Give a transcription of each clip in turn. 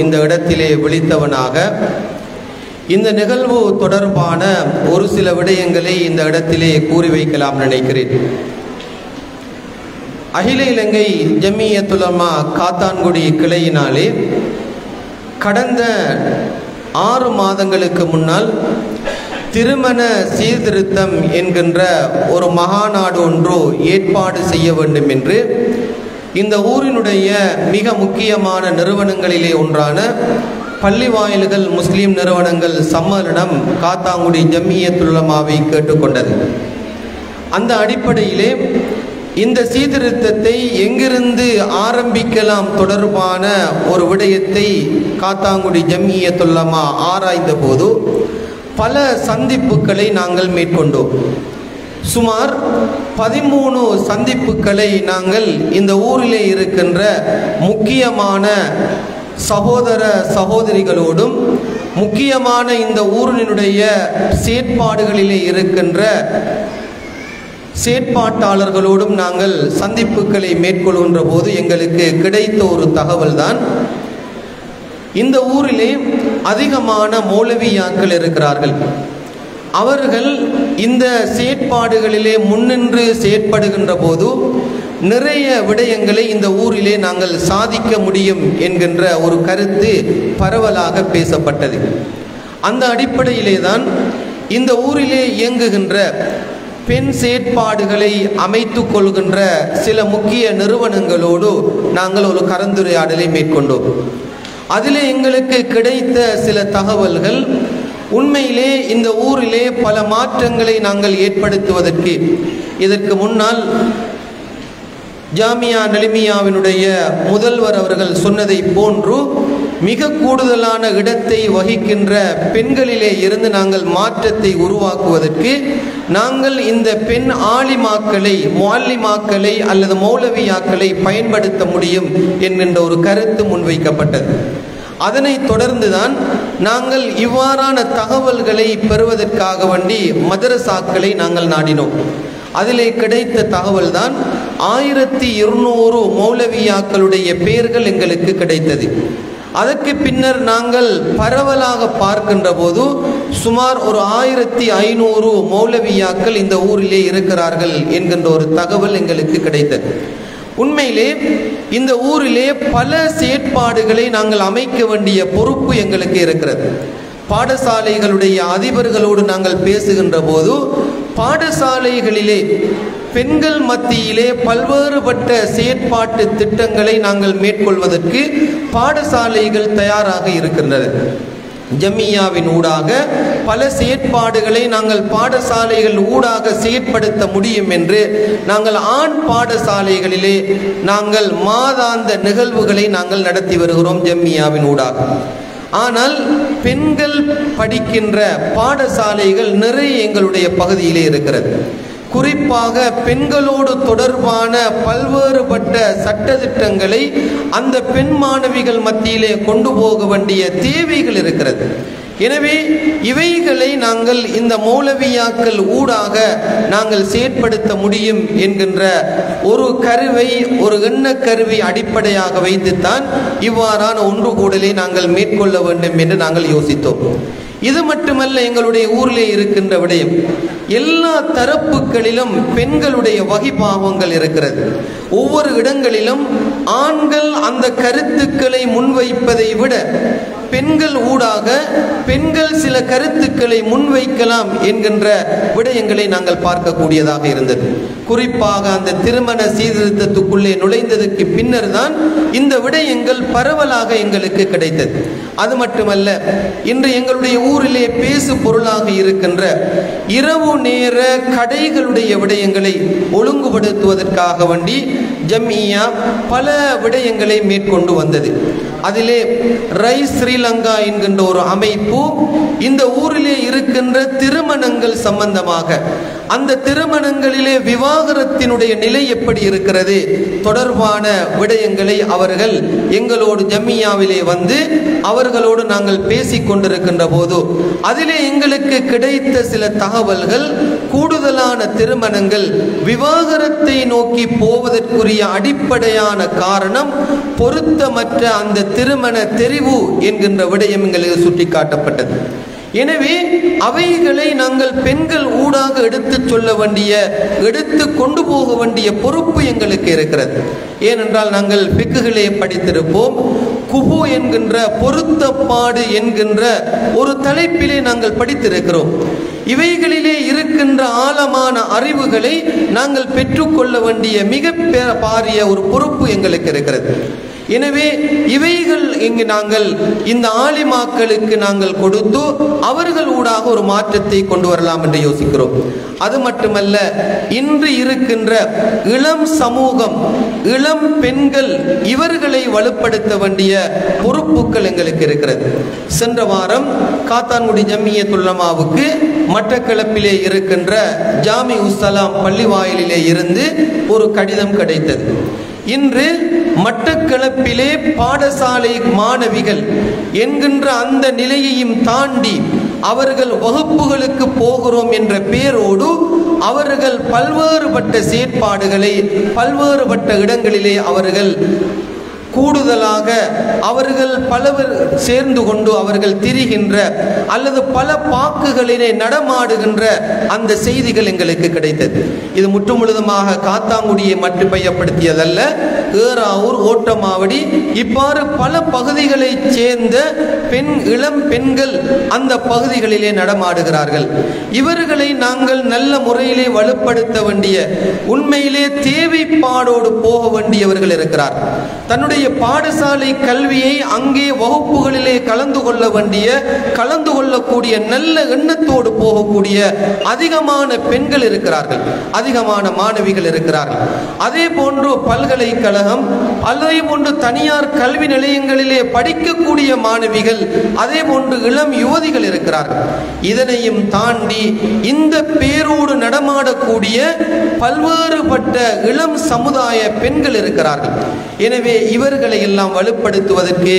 இந்த இடத்திலே விழித்தவனாக இந்த நிகழ்வு தொடர்பான ஒரு சில விடயங்களை இந்த இடத்திலே கூறி வைக்கலாம் நினைக்கிறேன். அகில இலங்கை ஜம்மியத்துல் உலமா காத்தான்குடி கிளையினாலே கடந்த 6 மாதங்களுக்கு முன்னால் திருமண சீர்திருத்தம் என்கின்ற ஒரு மகாநாடு ஒன்று ஏற்பாடு செய்ய வேண்டும் என்று இந்த ஊரினுடைய மிக முக்கியமான நிறுவனங்களிலே ஒன்றான பள்ளிவாயில்கள் முஸ்லீம் நிறுவனங்கள் சம்மேளனம் காத்தான்குடி ஜம்மியத்துல் உலமாவை கேட்டுக்கொண்டது. அந்த அடிப்படையிலே இந்த சீர்திருத்தத்தை எங்கிருந்து ஆரம்பிக்கலாம் தொடர்பான ஒரு விடயத்தை காத்தான்குடி ஜம்மியத்துல் உலமா ஆராய்ந்த போது பல சந்திப்புகளை நாங்கள் மேற்கொண்டோம். சுமார் 13 சந்திப்புகளை நாங்கள் இந்த ஊரிலே இருக்கின்ற முக்கியமான சகோதர சகோதரிகளோடும் முக்கியமான இந்த ஊரினுடைய செயற்பாடுகளிலே இருக்கின்ற செயற்பாட்டாளர்களோடும் நாங்கள் சந்திப்புகளை மேற்கொள்கின்ற போது எங்களுக்கு கிடைத்த ஒரு தகவல் தான், இந்த ஊரிலே அதிகமான மௌலவியாக்கள் இருக்கிறார்கள். அவர்கள் இந்த செயற்பாடுகளிலே முன்னின்று செயற்படுகின்ற போது நிறைய விடயங்களை இந்த ஊரிலே நாங்கள் சாதிக்க முடியும் என்கின்ற ஒரு கருத்து பரவலாக பேசப்பட்டது. அந்த அடிப்படையிலே தான் இந்த ஊரிலே இயங்குகின்ற பெண் செயற்பாடுகளை அமைத்து கொள்கின்ற சில முக்கிய நிறுவனங்களோடு நாங்கள் ஒரு கலந்துரையாடலை மேற்கொண்டோம். அதிலே எங்களுக்கு கிடைத்த சில தகவல்கள் உண்மையிலே இந்த ஊரிலே பல மாற்றங்களை நாங்கள் ஏற்படுத்துவதற்கு, இதற்கு முன்னால் ஜாமியா நலிமியாவினுடைய முதல்வர் அவர்கள் சொன்னதை போன்று மிக கூடுதலான இடத்தை வகிக்கின்ற பெண்களிலே இருந்து நாங்கள் மாற்றத்தை உருவாக்குவதற்கு நாங்கள் இந்த பெண் ஆலிமாக்களை, முஅல்லிமாக்களை அல்லது மௌலவியாக்களை பயன்படுத்த முடியும் என்கின்ற ஒரு கருத்து முன்வைக்கப்பட்டது. அதனை தொடர்ந்துதான் நாங்கள் இவ்வாறான தகவல்களை பெறுவதற்காக வேண்டி மதரசாக்களை நாங்கள் நாடினோம். அதிலே கிடைத்த தகவல் தான் 1200 மௌலவியாக்களுடைய பெயர்கள் எங்களுக்கு கிடைத்தது. அதற்கு பின்னர் நாங்கள் பரவலாக பார்க்கின்ற போது சுமார் ஒரு 1500 மௌலவியாக்கள் இந்த ஊரிலே இருக்கிறார்கள் என்கின்ற ஒரு தகவல் எங்களுக்கு கிடைத்தது. உண்மையிலே இந்த ஊரிலே பல செயற்பாடுகளை நாங்கள் அமைக்க வேண்டிய பொறுப்பு எங்களுக்கு இருக்கிறது. பாடசாலைகளுடைய அதிபர்களோடு நாங்கள் பேசுகின்ற போது பாடசாலைகளிலே பெண்கள் மத்தியிலே பல்வேறுபட்ட செயற்பாட்டு திட்டங்களை நாங்கள் மேற்கொள்வதற்கு பாடசாலைகள் தயாராக இருக்கின்றன. ஜம்மியாவின் ஊடாக பல செயற்பாடுகளை நாங்கள் பாடசாலைகள் ஊடாக செயற்படுத்த முடியும் என்று நாங்கள் ஆண் பாடசாலைகளிலே நாங்கள் மாதாந்த நிகழ்வுகளை நாங்கள் நடத்தி வருகிறோம் ஜம்மியாவின் ஊடாக. ஆனால் பெண்கள் படிக்கின்ற பாடசாலைகள் நிறைய எங்களுடைய பகுதியிலே இருக்கிறது. குறிப்பாக பெண்களோடு தொடர்பான பல்வேறுபட்ட சட்டதிட்டங்களை அந்த பெண் மாணவிகள் மத்தியிலே கொண்டு போக வேண்டிய தேவைகள் இருக்கிறது. எனவே இவைகளை நாங்கள் இந்த மௌலவியாக்கள் ஊடாக நாங்கள் செயற்படுத்த முடியும் என்கின்ற ஒரு கருவை, ஒரு எண்ண கருவை அடிப்படையாக வைத்துத்தான் இவ்வாறான ஒன்று கூடலை நாங்கள் மேற்கொள்ள வேண்டும் என்று நாங்கள் யோசித்தோம். இது மட்டுமல்ல, எங்களுடைய ஊரிலே இருக்கின்ற விடயம், எல்லா தரப்புகளிலும் பெண்களுடைய வகிபாவங்கள் இருக்கிறது. ஒவ்வொரு இடங்களிலும் ஆண்கள் அந்த கருத்துக்களை முன்வைப்பதை விட பெண்கள் ஊடாக பெண்கள் சில கருத்துக்களை முன்வைக்கலாம் என்கின்ற விடயங்களை நாங்கள் பார்க்கக்கூடியதாக இருந்தது. குறிப்பாக அந்த திருமண சீர்திருத்தத்துக்குள்ளே நுழைந்ததற்கு பின்னர் தான் இந்த விடயங்கள் பரவலாக எங்களுக்கு கிடைத்தது. அது மட்டுமல்ல, இன்று எங்களுடைய ஊரிலே பேசு பொருளாக இருக்கின்ற இரவு நேர கடைகளுடைய விடயங்களை ஒழுங்குபடுத்துவதற்காக வேண்டி ஜம்மியா பல விடயங்களை மேற்கொண்டு வந்தது. அதிலே ரைஸ் ஸ்ரீலங்கா என்கின்ற ஒரு அமைப்பு இந்த ஊரிலே இருக்கின்ற திருமணங்கள் சம்பந்தமாக, அந்த திருமணங்களிலே விவாகரத்தினுடைய நிலை எப்படி இருக்கிறது தொடர்பான விடயங்களை அவர்கள் எங்களோடு ஜம்மியாவிலே வந்து அவர்களோடு நாங்கள் பேசிக் கொண்டிருக்கின்ற போது அதிலே எங்களுக்கு கிடைத்த சில தகவல்கள், கூடுதலான திருமணங்கள் விவாகரத்தை நோக்கி போவதற்குரிய அடிப்படையான காரணம் பொருத்தமற்ற அந்த திருமண தெரிவு என்கின்ற விடயம் எங்களுக்கு சுட்டிக்காட்டப்பட்டது. எனவே அவைகளை நாங்கள் பெண்கள் ஊடாக எடுத்து சொல்ல வேண்டிய, எடுத்து கொண்டு போக வேண்டிய பொறுப்பு எங்களுக்கு இருக்கிறது. ஏனென்றால் நாங்கள் ஃபிக்ஹிலே படித்திருப்போம். குபு என்கின்ற பொருத்தப்பாடு என்கின்ற ஒரு தலைப்பிலே நாங்கள் படித்திருக்கிறோம். இவைகளிலே இருக்கின்ற ஆழமான அறிவுகளை நாங்கள் பெற்றுக்கொள்ள வேண்டிய மிக பாரிய ஒரு பொறுப்பு எங்களுக்கு இருக்கிறது. எனவே இவைகள் இங்கு நாங்கள் இந்த ஆலிமாக்களுக்கு நாங்கள் கொடுத்து அவர்கள் ஊடாக ஒரு மாற்றத்தை கொண்டு வரலாம் என்று யோசிக்கிறோம். அது மட்டுமல்ல, இன்று இருக்கின்ற இளம் சமூகம், இளம் பெண்கள், இவர்களை வலுப்படுத்த வேண்டிய பொறுப்புகள் எங்களுக்கு இருக்கிறது. சென்ற வாரம் காத்தான்குடி ஜம்மியத்துல் உலமாவுக்கு மட்டக்களப்பிலே இருக்கின்ற ஜாமி உஸ்ஸலாம் பள்ளிவாயிலே இருந்து ஒரு கடிதம் கிடைத்தது. இன்று மட்டக்களப்பிலே பாடசாலை மாணவிகள் என்கின்ற அந்த நிலையையும் தாண்டி அவர்கள் வகுப்புகளுக்கு போகிறோம் என்ற பேரோடு அவர்கள் பல்வேறுபட்ட செயற்பாடுகளை பல்வேறுபட்ட இடங்களிலே அவர்கள் கூடுதலாக அவர்கள் பலவர் சேர்ந்து கொண்டு அவர்கள் திரிகின்ற அல்லது பல பாக்குகளிலே நடமாடுகின்ற அந்த செய்திகள் எங்களுக்கு கிடைத்தது. இது முற்றுமுழுதுமாக காத்தாங்குடியை மட்டும் மையப்படுத்தியதல்ல, ஏறாவூர், ஓட்டமாவடி, இவ்வாறு பல பகுதிகளை சேர்ந்த இளம் பெண்கள் அந்த பகுதிகளிலே நடமாடுகிறார்கள். இவர்களை நாங்கள் நல்ல முறையிலே வலுப்படுத்த வேண்டிய, உண்மையிலே தேவைப்பாடோடு போக வேண்டியவர்கள் இருக்கிறார். தன்னுடைய பாடசாலை கல்வியை அங்கே வகுப்புகளிலே கலந்து கொள்ள வேண்டிய, கலந்து கொள்ளக்கூடிய நல்ல எண்ணத்தோடு போகக்கூடிய அதிகமான பெண்கள் இருக்கிறார்கள், அதிகமான மாணவிகள் இருக்கிறார்கள். அதே போன்று பல்கலைக்கழகம், அதே போன்று தனியார் கல்வி நிலையங்களிலே படிக்கக்கூடிய மாணவிகள், அதே போன்று இளம் யுவதிகள் இருக்கிறார்கள். இதனையும் தாண்டி இந்த பேரோடு நடமாடக்கூடிய பல்வேறுபட்ட இளம் சமுதாய பெண்கள் இருக்கிறார்கள். எனவே இவர்களை எல்லாம் வலுப்படுத்துவதற்கு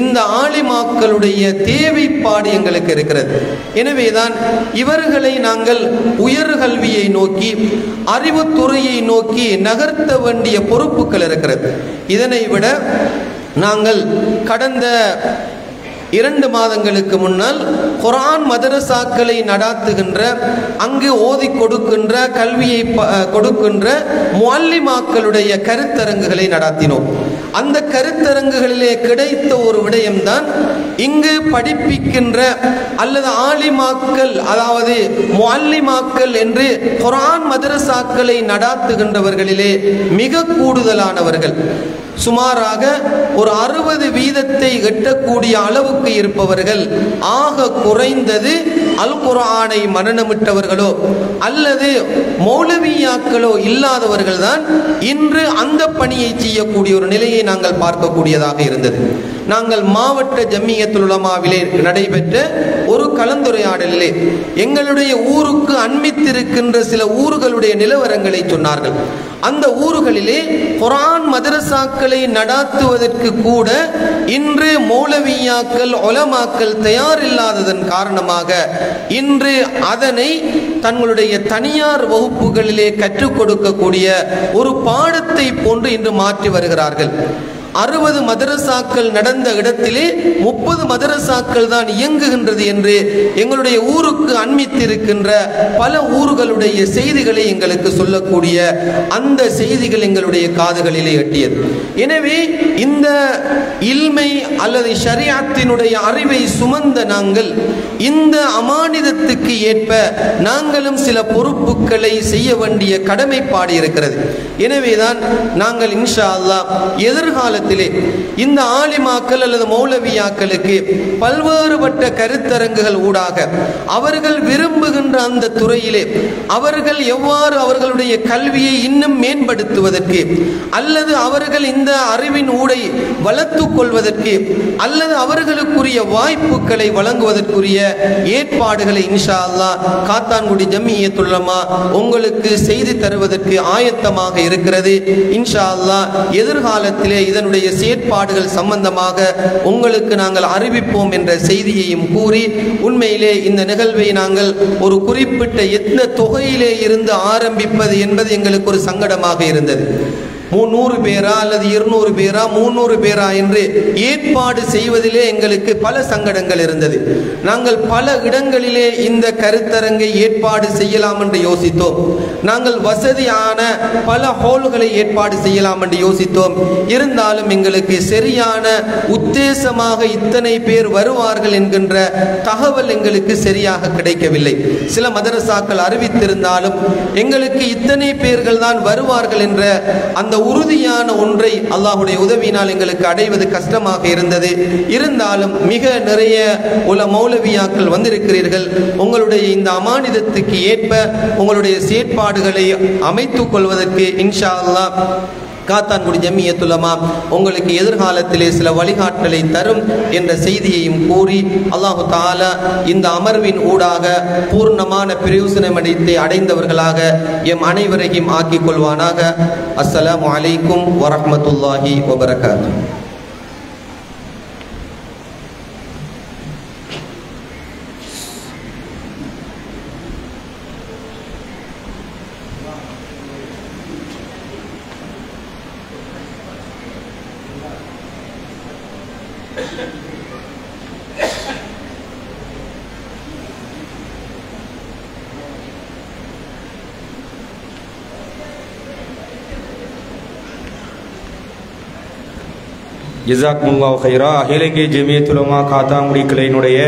இந்த ஆலிமாக்களுடைய தேவைப்பாடு எங்களுக்கு இருக்கிறது. எனவேதான் இவர்களை நாங்கள் உயர்கல்வியை நோக்கி, அறிவுத்துறையை நோக்கி நகர்த்த வேண்டிய பொறுப்புகள் இருக்கிறது. இதனை விட நாங்கள் கடந்த 2 மாதங்களுக்கு முன்னால் குர்ஆன் மதரசாக்களை நடாத்துகின்ற, அங்கு ஓதி கொடுக்கின்ற, கல்வியை கொடுக்கின்ற முஅல்லிமாக்களுடைய கருத்தரங்குகளை நடாத்தினோம். அந்த கருத்தரங்குகளிலே கிடைத்த ஒரு விடயம்தான், இங்கு படிப்பிக்கின்ற அல்லது ஆலிமாக்கள், அதாவது முஅல்லிமாக்கள் என்று குர்ஆன் மதரசாக்களை நடாத்துகின்றவர்களிலே மிக கூடுதலானவர்கள், சுமாராக ஒரு 60% எட்டக்கூடிய அளவுக்கு இருப்பவர்கள், ஆக குறைந்தது அல் குர்ஆனை மனனமிட்டவர்களோ அல்லது மௌலவியாக்களோ இல்லாதவர்கள் தான் இன்று அந்த பணியை செய்யக்கூடிய ஒரு நிலையை நாங்கள் பார்க்கக்கூடியதாக இருந்தது. நாங்கள் மாவட்ட ஜம்மியத்துல் உலமாவிலே நடைபெற்ற ஒரு கலந்துரையாடலிலே எங்களுடைய ஊருக்கு அண்மித்திருக்கின்ற சில ஊர்களுடைய நிலவரங்களை சொன்னார்கள். அந்த ஊர்களிலே குர்ஆன் மதரசாக்களை நடாத்துவதற்கு கூட இன்று மௌலவியாக்கள், உலமாக்கள் தயாரில்லாததன் காரணமாக இன்று அதனை தங்களுடைய தனியார் வகுப்புகளிலே கற்றுக் கொடுக்கக்கூடிய ஒரு பாடத்தை போன்று இன்று மாற்றி வருகிறார்கள். 60 மதரசாக்கள் நடந்த இடத்திலே 30 மதரசாக்கள் தான் இயங்குகின்றது என்று எங்களுடைய ஊருக்கு அண்மித்திருக்கின்ற பல ஊர்களுடைய செய்திகளை எங்களுக்கு சொல்லக்கூடிய அந்த செய்திகள் எங்களுடைய காதுகளிலே எட்டியது. எனவே இந்த இல்மை அல்லது ஷரியத்தினுடைய அறிவை சுமந்த நாங்கள் இந்த அமானிதத்துக்கு ஏற்ப நாங்களும் சில பொறுப்புகளை செய்ய வேண்டிய கடமைப்பாடு இருக்கிறது. எனவேதான் நாங்கள் இன்ஷா அல்லாஹ் எதிர்கால எதிர்காலத்திலே இந்த ஆலிமாக்கள் அல்லது மௌலவியாக்களுக்கு பல்வேறுபட்ட கருத்தரங்குகள் ஊடாக அவர்கள் விரும்புகின்ற அந்த துறையிலே அவர்கள் எவ்வாறு அவர்களுடைய கல்வியை இன்னும் மேம்படுத்துவதற்கு அல்லது அவர்கள் இந்த அறிவின் ஊடை வளர்த்துக் கொள்வதற்கு அல்லது அவர்களுக்குரிய வாய்ப்புகளை வழங்குவதற்குரிய ஏற்பாடுகளை இன்ஷா அல்லாஹ் காத்தான்குடி ஜம்மியத்துல் உலமா உங்களுக்கு செய்து தருவதற்கு ஆயத்தமாக இருக்கிறது. இன்ஷா அல்லாஹ் எதிர்காலத்திலே இதனுடைய செயற்பாடுகள் சம்பந்தமாக உங்களுக்கு நாங்கள் அறிவிப்போம் என்ற செய்தியையும் கூறி, உண்மையிலே இந்த நிகழ்வை நாங்கள் ஒரு குறிப்பிட்ட எந்த தொகையிலே இருந்து ஆரம்பிப்பது என்பது எங்களுக்கு ஒரு சங்கடமாக இருந்தது. 300 பேரா அல்லது 200 பேரா 300 பேரா என்று ஏற்பாடு செய்வதிலே எங்களுக்கு பல சங்கடங்கள் இருந்தது. நாங்கள் பல இடங்களிலே இந்த கருத்தரங்கை ஏற்பாடு செய்யலாம் என்று யோசித்தோம். நாங்கள் வசதியான பல ஹோல்களை ஏற்பாடு செய்யலாம் என்று யோசித்தோம். இருந்தாலும் எங்களுக்கு சரியான உத்தேசமாக இத்தனை பேர் வருவார்கள் என்கின்ற தகவல் எங்களுக்கு சரியாக கிடைக்கவில்லை. சில மதரசாக்கள் அறிவித்திருந்தாலும் எங்களுக்கு இத்தனை பேர்கள் தான் வருவார்கள் என்ற அந்த உறுதியான ஒன்றை அல்லாஹ்வுடைய உதவியினால் எங்களுக்கு அடைவது கஷ்டமாக இருந்தது. இருந்தாலும் மிக நிறைய மௌலவியாக்கள் வந்திருக்கிறீர்கள். உங்களுடைய இந்த அமானிதத்துக்கு ஏற்ப உங்களுடைய செயற்பாடுகளை அமைத்துக் கொள்வதற்கு இன்ஷா அல்லாஹ் காத்தான்குடி ஜம்மியத்துல் உலமா உங்களுக்கு எதிர்காலத்திலே சில வழிகாட்டலை தரும் என்ற செய்தியையும் கூறி, அல்லாஹு தஆலா இந்த அமர்வின் ஊடாக பூர்ணமான பிரயோசனமடைத்தை அடைந்தவர்களாக எம் அனைவரையும் ஆக்கிக் கொள்வானாக. அஸ்ஸலாமு அலைக்கும் வரஹ்மத்துல்லாஹி வபரகாத்துஹு. ஜஸாக்குமுல்லாஹு ஹைரா. அகில இந்திய ஜமியத்துல் உலமா காத்தான்குடி கிளையினுடைய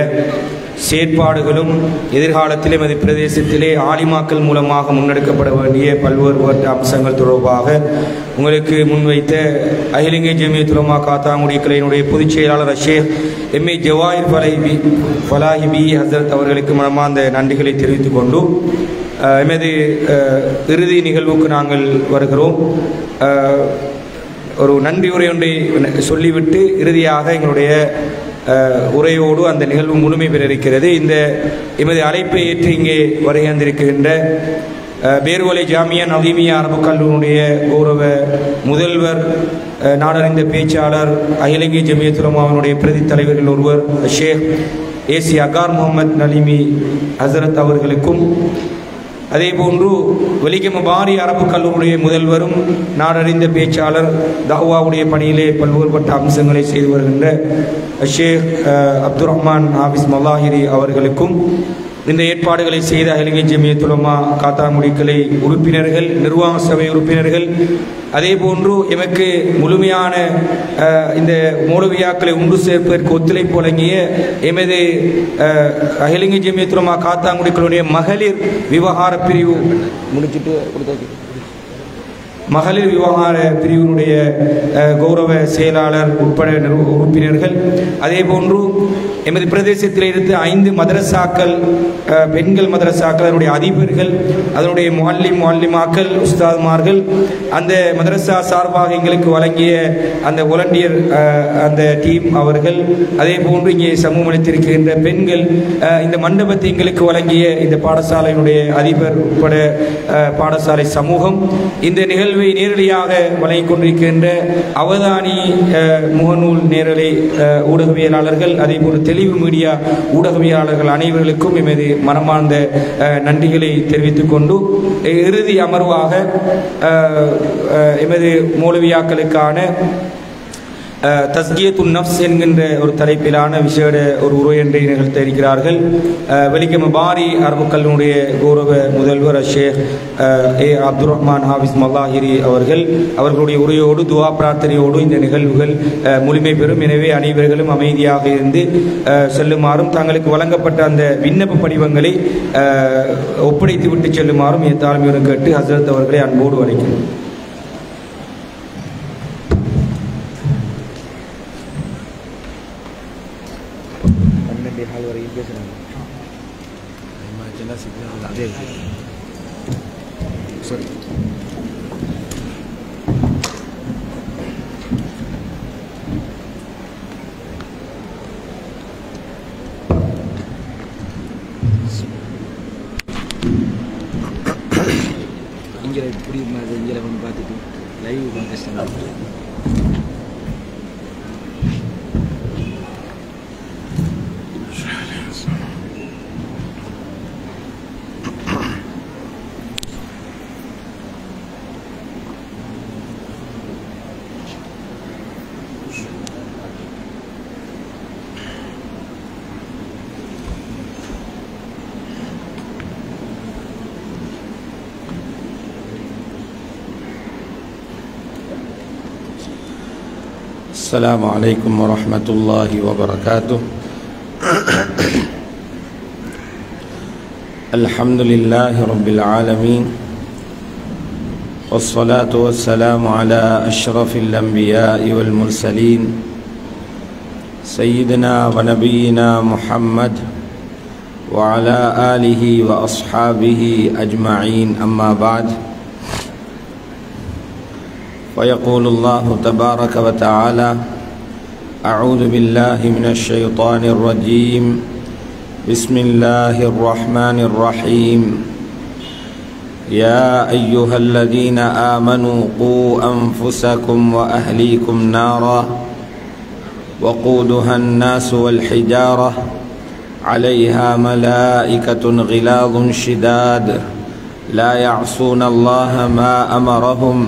செயற்பாடுகளும் எதிர்காலத்திலே மது பிரதேசத்திலே ஆலிமாக்கள் மூலமாக முன்னெடுக்கப்பட வேண்டிய பல்வேறு அம்சங்கள் தொடர்பாக உங்களுக்கு முன்வைத்த அகில இந்திய ஜமியத்துல் உலமா காத்தான்குடி கிளையினுடைய பொதுச் செயலாளர் ஷேக் எம்ஏ ஜவாஹிர் ஃபலாஹி ஹசரத் அவர்களுக்கு மனமார்ந்த நன்றிகளை தெரிவித்துக் கொண்டு எமது இறுதி நிகழ்வுக்கு நாங்கள் வருகிறோம். ஒரு நன்றி உரை ஒன்றை சொல்லிவிட்டு இறுதியாக எங்களுடைய உரையோடு அந்த நிகழ்வு முழுமை பெற இருக்கிறது. இந்த எமது அழைப்பை ஏற்று இங்கே வருகின்றிருக்கின்ற பேர்வலை ஜாமியா நவீமியா அரபு கல்லூரியுடைய கௌரவ முதல்வர், நாடறிந்த பேச்சாளர், அகில இந்திய ஜமியத்துல் உலமாவினுடைய பிரதி தலைவர்கள் ஒருவர் ஷேக் ஏசி அகார் முகமது நலிமி ஹசரத் அவர்களுக்கும், அதே போன்று வெலிகம பாரி அரபு கல்லூரியுடைய முதல்வரும் நாடறிந்த பேச்சாளர், தாவாவுடைய பணியிலே பல்வேறுபட்ட அம்சங்களை செய்து வருகின்ற ஷேக் அப்துல் ரஹ்மான் ஹாஃபிஸ் மல்லாஹிரி அவர்களுக்கும், இந்த ஏற்பாடுகளை செய்த அகில இந்திய ஜமியத்துல் உலமா காத்தான்குடி கிளை உறுப்பினர்கள், நிர்வாக சபை உறுப்பினர்கள், அதே போன்று எமக்கு முழுமையான இந்த மௌலவியாக்களை ஒன்று சேர்ப்பதற்கு ஒத்துழைப்பு வழங்கிய எமது அகில இந்திய ஜமியத்துல் உலமா காத்தான்குடி கிளையுடைய மகளிர் விவகார பிரிவு மகளிர் விவகார பிரிவினுடைய கௌரவ செயலாளர் உட்பட உறுப்பினர்கள், அதே போன்று எமது பிரதேசத்தில் இருந்து 5 மதரசாக்கள், பெண்கள் மதரசாக்கள், அதனுடைய அதிபர்கள், அதனுடைய முஅல்லிமாக்கள், உஸ்தாத்மார்கள், அந்த மதரசா சார்பாக எங்களுக்கு வழங்கிய அந்த வாலண்டியர் அந்த டீம் அவர்கள், அதே போன்று இங்கே சமூகம் அளித்திருக்கின்ற பெண்கள், இந்த மண்டபத்தை எங்களுக்கு வழங்கிய இந்த பாடசாலையினுடைய அதிபர் உட்பட பாடசாலை சமூகம், இந்த நிகழ்வை நேரடியாக வழங்கிக் கொண்டிருக்கின்ற அவதானி முகநூல் நேரலை ஊடகவியலாளர்கள், அதே போன்று தெளிவு மீடியா ஊடகவியலாளர்கள் அனைவர்களுக்கும் எமது மனமார்ந்த நன்றிகளை தெரிவித்துக் கொண்டு இறுதி அமர்வாக எமது மௌலவியாக்களுக்கான தஸ்கியத்துன் நஃப்ஸ் என்கின்ற ஒரு தலைப்பிலான விசேட ஒரு உரையொன்றை நிகழ்த்த இருக்கிறார்கள். வெலிகம பாரி அரபு கல்லூரியுடைய கௌரவ முதல்வர் ஷேக் ஏ அப்துல் ரஹ்மான் ஹாஃபிஸ் மல்லாஹிரி அவர்களுடைய உரையோடு துவா பிரார்த்தனையோடு இந்த நிகழ்வுகள் முழுமை பெறும். எனவே அனைவர்களும் அமைதியாக இருந்து செல்லுமாறும், தங்களுக்கு வழங்கப்பட்ட அந்த விண்ணப்ப படிவங்களை ஒப்படைத்து விட்டு செல்லுமாறும் தாழ்மையுடன் கேட்டு ஹசரத் அவர்களை அன்போடு அழைக்கிறோம். வேண்டிய கால் வரைக்கும் பேசுகிறாங்க. அதே சரி. இங்கே இப்படி இங்கே வந்து பார்த்துட்டு லைவ் தான் கஷ்டமாக. السلام عليكم ورحمة الله وبركاته. الحمد لله رب العالمين، والصلاة والسلام على أشرف الأنبياء والمرسلين سيدنا ونبينا محمد وعلى آله وأصحابه أجمعين، أما بعد، ويقول الله تبارك وتعالى: أعوذ بالله من الشيطان الرجيم، بسم الله الرحمن الرحيم. يا أيها الذين آمنوا قوا أنفسكم وأهليكم نارا وقودها الناس والحجارة عليها ملائكة غلاظ شداد لا يعصون الله ما أمرهم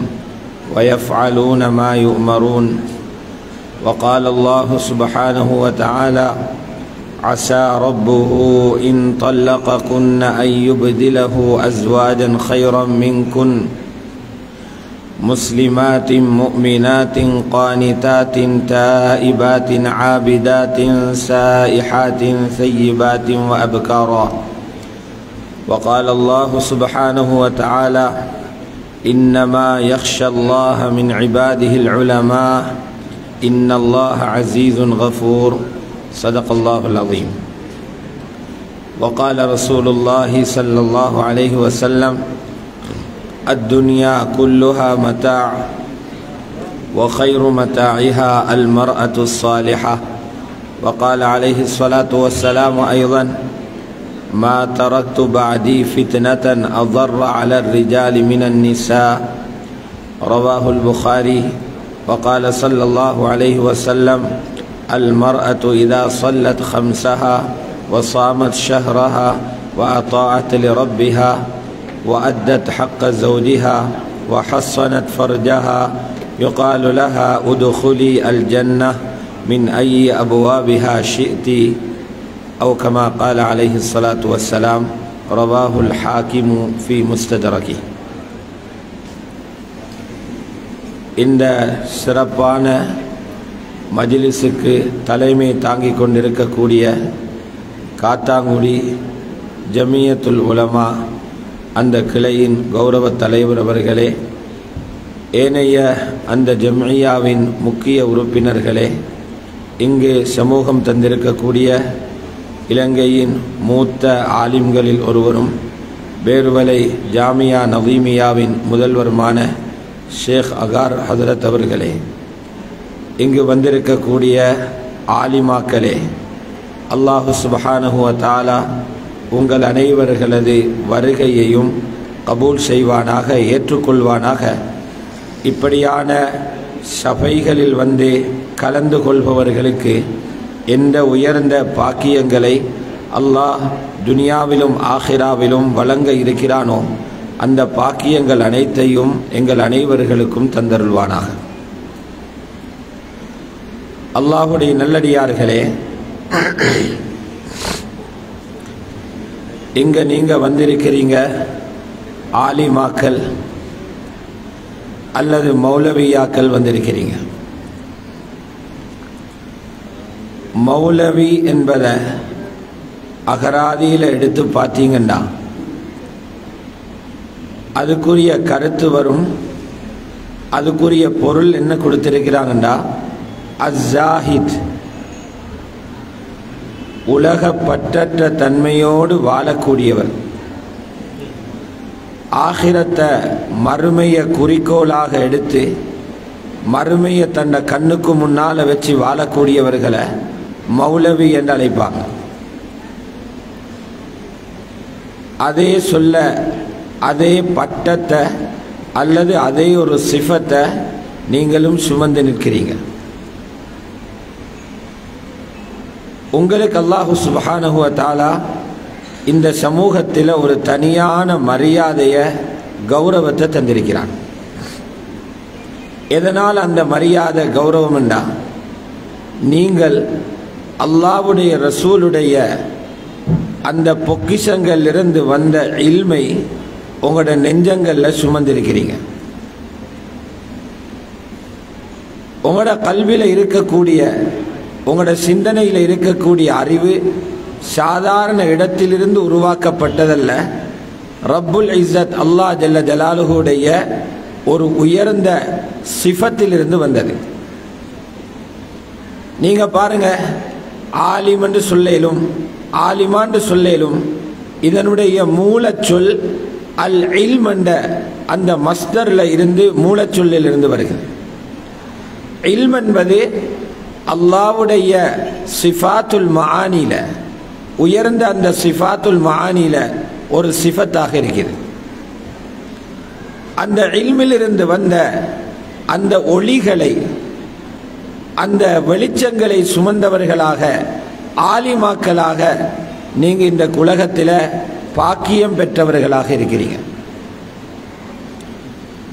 ويفعلون ما يؤمرون. وقال الله سبحانه وتعالى: عسى ربه إن طلقكن أن يبدله أزواجا خيرا منكن مسلمات مؤمنات قانتات تائبات عابدات سائحات ثيبات وأبكارا. وقال الله سبحانه وتعالى: إنما يخشى الله من عباده العلماء إن الله عزيز غفور. صدق الله العظيم. وقال رسول الله صلى الله عليه وسلم: الدنيا كلها متاع وخير متاعها المرأة الصالحة. وقال عليه الصلاة والسلام أيضا: ما تركت بعدي فتنة أضر على الرجال من النساء. رواه البخاري. وقال صلى الله عليه وسلم: المرأة إذا صلت خمسها وصامت شهرها وأطاعت لربها وأدت حق زوجها وحصنت فرجها يقال لها ادخلي الجنة من أي أبوابها شئت، أو كما قال عليه الصلاة والسلام. رواه الحاكم في مستدركه. இந்த சிறப்பான மஜ்லிஸுக்கு தலைமை தாங்கிக் கொண்டிருக்கக்கூடிய காத்தாங்குடி ஜமியத்துல் உலமா அந்த கிளையின் கௌரவ தலைவர் அவர்களே, ஏனைய அந்த ஜம்இய்யாவின் முக்கிய உறுப்பினர்களே, இங்கு சமூகம் தந்திருக்கக்கூடிய இலங்கையின் மூத்த ஆலிம்களில் ஒருவரும் பேர்வலை ஜாமியா நவீமியாவின் முதல்வருமான ஷேக் அகார் ஹதரத் அவர்களே, இங்கு வந்திருக்கக்கூடிய ஆலிமாக்களே, அல்லாஹு சுப்ஹானஹு வ தஆலா உங்கள் அனைவர்களது வருகையையும் கபூல் செய்வானாக, ஏற்றுக்கொள்வானாக. இப்படியான சபைகளில் வந்து கலந்து கொள்பவர்களுக்கு எந்த உயர்ந்த பாக்கியங்களை அல்லாஹ் துனியாவிலும் ஆகிராவிலும் வழங்க இருக்கிறானோ அந்த பாக்கியங்கள் அனைத்தையும் எங்கள் அனைவர்களுக்கும் தந்தருள்வானாக. அல்லாஹுடைய நல்லடியார்களே, இங்க நீங்க வந்திருக்கிறீங்க ஆலிமாக்கள் அல்லது மௌலவியாக்கள் வந்திருக்கிறீங்க. மௌலவி என்பதை அகராதியில் எடுத்து பார்த்தீங்கன்னா அதுக்குரிய கருத்து வரும். அதுக்குரிய பொருள் என்ன கொடுத்திருக்கிறாங்கண்டா, அஸ்ஸாஹித், உலகப்பற்றற்ற தன்மையோடு வாழக்கூடியவர், ஆகிரத்தை மறுமையை குறிக்கோளாக எடுத்து மறுமையை தன்னை கண்ணுக்கு முன்னால் வச்சு வாழக்கூடியவர்களை மௌலவி என்று அழைப்பாங்க. அதே சொல்ல அதே பட்டத்தை அல்லது அதே ஒரு சிஃபத்தை நீங்களும் சுமந்து நிற்கிறீங்க. உங்களுக்கு அல்லாஹு சுப்ஹானஹு வ தஆலா இந்த சமூகத்தில் ஒரு தனியான மரியாதையை கௌரவத்தை தந்திருக்கிறான். எதனால் அந்த மரியாதை கௌரவம் என்றா, நீங்கள் அல்லாஹ்வுடைய ரசூலுடைய அந்த பொக்கிஷங்களிலிருந்து வந்த இல்மை உங்களோட நெஞ்சங்களில் சுமந்திருக்கிறீங்க. உங்களோட கல்வியில் இருக்கக்கூடிய உங்களோட சிந்தனையில் இருக்கக்கூடிய அறிவு சாதாரண இடத்திலிருந்து உருவாக்கப்பட்டதல்ல, ரப்புல் இஸ்ஸத் அல்லாஹ் ஜல்ல ஜலாலுஹுடைய ஒரு உயர்ந்த சிஃபத்திலிருந்து வந்தது. நீங்க பாருங்க, ஆலிம் என்று சொல்லேலும் ஆலிமான்னு சொல்லேலும் இதனுடைய மூலச்சொல் அல் இல்ம் என்ற அந்த மஸ்தரில் இருந்து மூலச்சொல்லில் இருந்து வருகிறது. இல்ம் என்பது அல்லாஹ்வுடைய சிஃபாத்துல் மஆனில, உயர்ந்த அந்த சிஃபாத்துல் மஆனில ஒரு சிஃபத்தாக இருக்கிறது. அந்த இல்மிலிருந்து வந்த அந்த ஒளிகளை, அந்த வெளிச்சங்களை சுமந்தவர்களாக, ஆலிமாக்களாக நீங்க இந்த உலகத்தில் பாக்கியம் பெற்றவர்களாக இருக்கிறீங்க.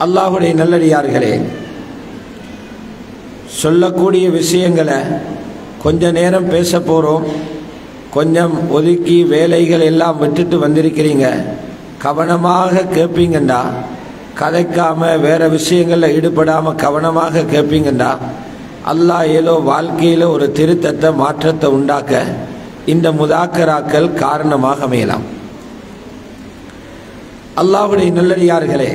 அல்லாஹ்வுடைய நல்லடியார்களே, சொல்லக்கூடிய விஷயங்களை கொஞ்ச நேரம் பேச போகிறோம். கொஞ்சம் ஒதுக்கி வேலைகள் எல்லாம் விட்டுட்டு வந்திருக்கிறீங்க. கவனமாக கேட்பீங்கண்டா, கதைக்காம வேற விஷயங்களில் ஈடுபடாமல் கவனமாக கேட்பீங்கண்டா, அல்லாஹ் ஏதோ வாழ்க்கையில் ஒரு திருத்தத்தை மாற்றத்தை உண்டாக்க இந்த முதாக்கராக்கள் காரணமாக அமையலாம். அல்லாஹ்வுடைய நல்லடியார்களே,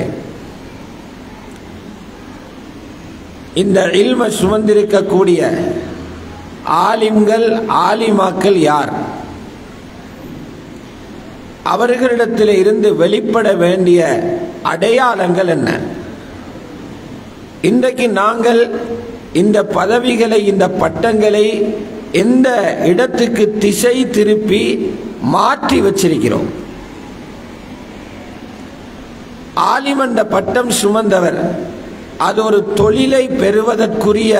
இந்த இல்மை சுமந்திருக்கக்கூடிய ஆலிம்கள், ஆலிமாக்கள் யார்? அவர்களிடத்தில் இருந்து வெளிப்பட வேண்டிய அடையாளங்கள் என்ன? இன்றைக்கு நாங்கள் இந்த பதவிகளை, இந்த பட்டங்களை எந்த இடத்துக்கு திசை திருப்பி மாற்றி வச்சிருக்கிறோம்? ஆலிம் என்ற பட்டம் சுமந்தவர் அது ஒரு தொழிலை பெறுவதற்குரிய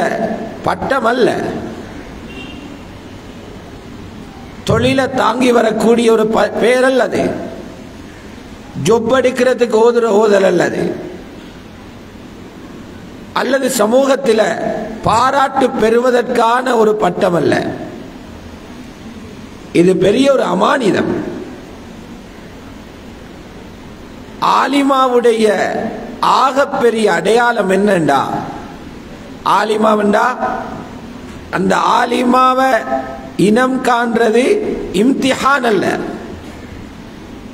பட்டம் அல்ல. தொழிலை தாங்கி வரக்கூடிய ஒரு பேரல் அது. ஜொப் அடிக்கிறதுக்கு ஓதுற ஓதல் அல்லது, அல்லது சமூகத்தில் பாராட்டு பெறுவதற்கான ஒரு பட்டம் அல்ல. இது பெரிய ஒரு அமானிதம். ஆலிமாவுடைய ஆகப்பெரிய அடையாளம் என்னண்டா, ஆலிமாவண்டா அந்த ஆலிமாவை இனம் காண்றது இம்திஹான் அல்ல.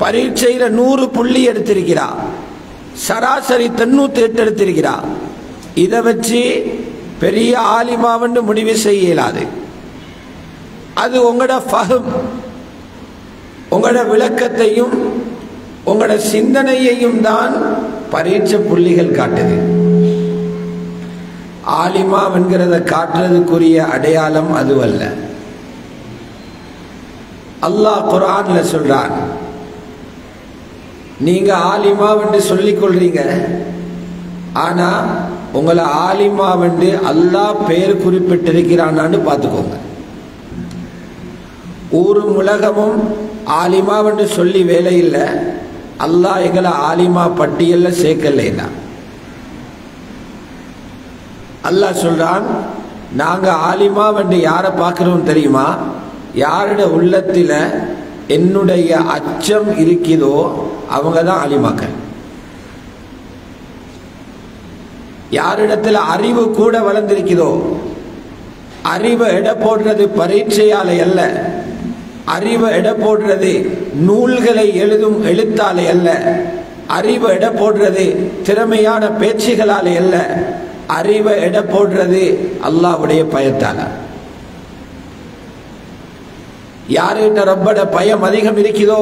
பரீட்சையில் 100 புள்ளி எடுத்திருக்கிறா, சராசரி 98 எடுத்திருக்கிறா. இதை வச்சு பெரிய ஆலிமாவென்று முடிவு செய்ய இயலாது. அது உங்களோட ஃபஹம், உங்களோட விளக்கத்தையும் உங்களோட சிந்தனையையும் தான் பரீட்சை புள்ளிகள் காட்டுது. ஆலிமா என்கிறத காட்டுறதுக்குரிய அடையாளம் அதுவல்ல. அல்லாஹ் குர்ஆன்ல சொல்றான், நீங்க ஆலிமா என்று சொல்லிக் கொள்றீங்க, ஆனா உங்களை ஆலிமா என்று அல்லாஹ் பெயர் குறிப்பிட்டிருக்கிறான்னு பார்த்துக்கோங்க. ஊரும் உலகமும் ஆலிமா என்று சொல்லி வேலை இல்லை, அல்லாஹ் எங்களை ஆலிமா பட்டியல்ல சேர்க்கலைன்னா. அல்லாஹ் சொல்றான், நாங்க ஆலிமா என்று யாரை பார்க்கிறோம் தெரியுமா? யாருடைய உள்ளத்தில் என்னுடைய அச்சம் இருக்குதோ அவங்க தான் ஆலிமாக்கள். யாரிடத்தில் அறிவு கூட வளர்ந்திருக்குதோ, அறிவை எடை போடுறது பரீட்சையாலே அல்ல, அறிவை எடை போடுறது நூல்களை எழுதும் எழுத்தாலே அல்ல, அறிவை எடை போடுறது திறமையான பேச்சுகளாலே அல்ல, அறிவை எடை போடுறது அல்லாஹ்வுடைய பயத்தால. யார்கிட்ட ரப்பட பயம் அதிகம் இருக்குதோ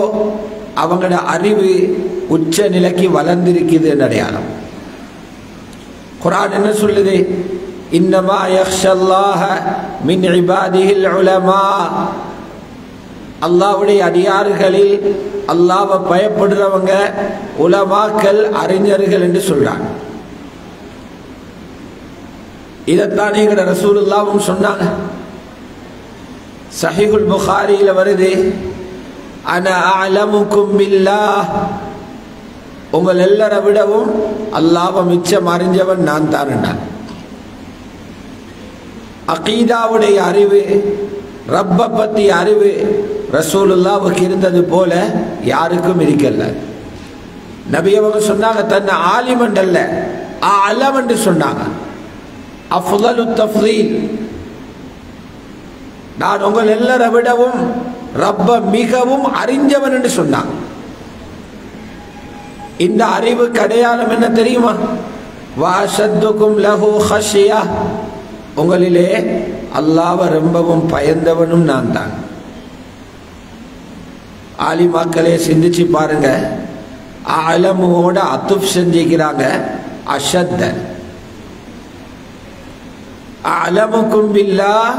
அவங்களோட அறிவு உச்ச நிலைக்கு வளர்ந்திருக்குது என்ற அடையாளம். குர்ஆன் என்ன சொல்லுது? இன்னமா யக்ஷல்லாஹ மின் இபாதிஹில் உலமா. அல்லாஹ்வுடைய அடியார்களில் அல்லாஹ்வை பயப்படுறவங்க உலமாக்கள், அறிஞர்கள் என்று சொல்றாங்க. இதைத்தான் எங்கட ரசூலுல்லாஹ்வும் சொன்னாங்க. சஹீஹுல் புகாரியில வருது, அன அஅலமுக்கும் பில்லாஹ், உங்கள் எல்லாரை விடவும் அல்லாஹ்வை மிச்சம் அறிஞ்சவன் நான் தான். அகீதாவுடைய அறிவு, ரப்ப பத்தி அறிவு ரசூலுல்லாஹ்வுக்கு இருந்தது போல யாருக்கும் இருக்கல. நபி அவங்க சொன்னாங்க, தன்னை ஆலிமன் அல்ல அலம் என்று சொன்னாங்க. அஃதலு தஃதீல், நான் உங்கள் எல்லாரை விடவும் ரப்ப மிகவும் அறிஞ்சவன் என்று சொன்னாங்க. இந்த அறிவுக்கு அடையாளம் என்ன தெரியுமா? வஅஷத்துக்கும் லஹு ஹஷ்யா, உங்களிலே அல்லாஹ்வை ரொம்பவும் பயந்தவனும் நான் தான். ஆலிமாக்களே சிந்திச்சு பாருங்க, அலமோட அத்துப் செஞ்சுக்கிறாங்க அஷத்த. அலமுக்கும் பில்லாஹ்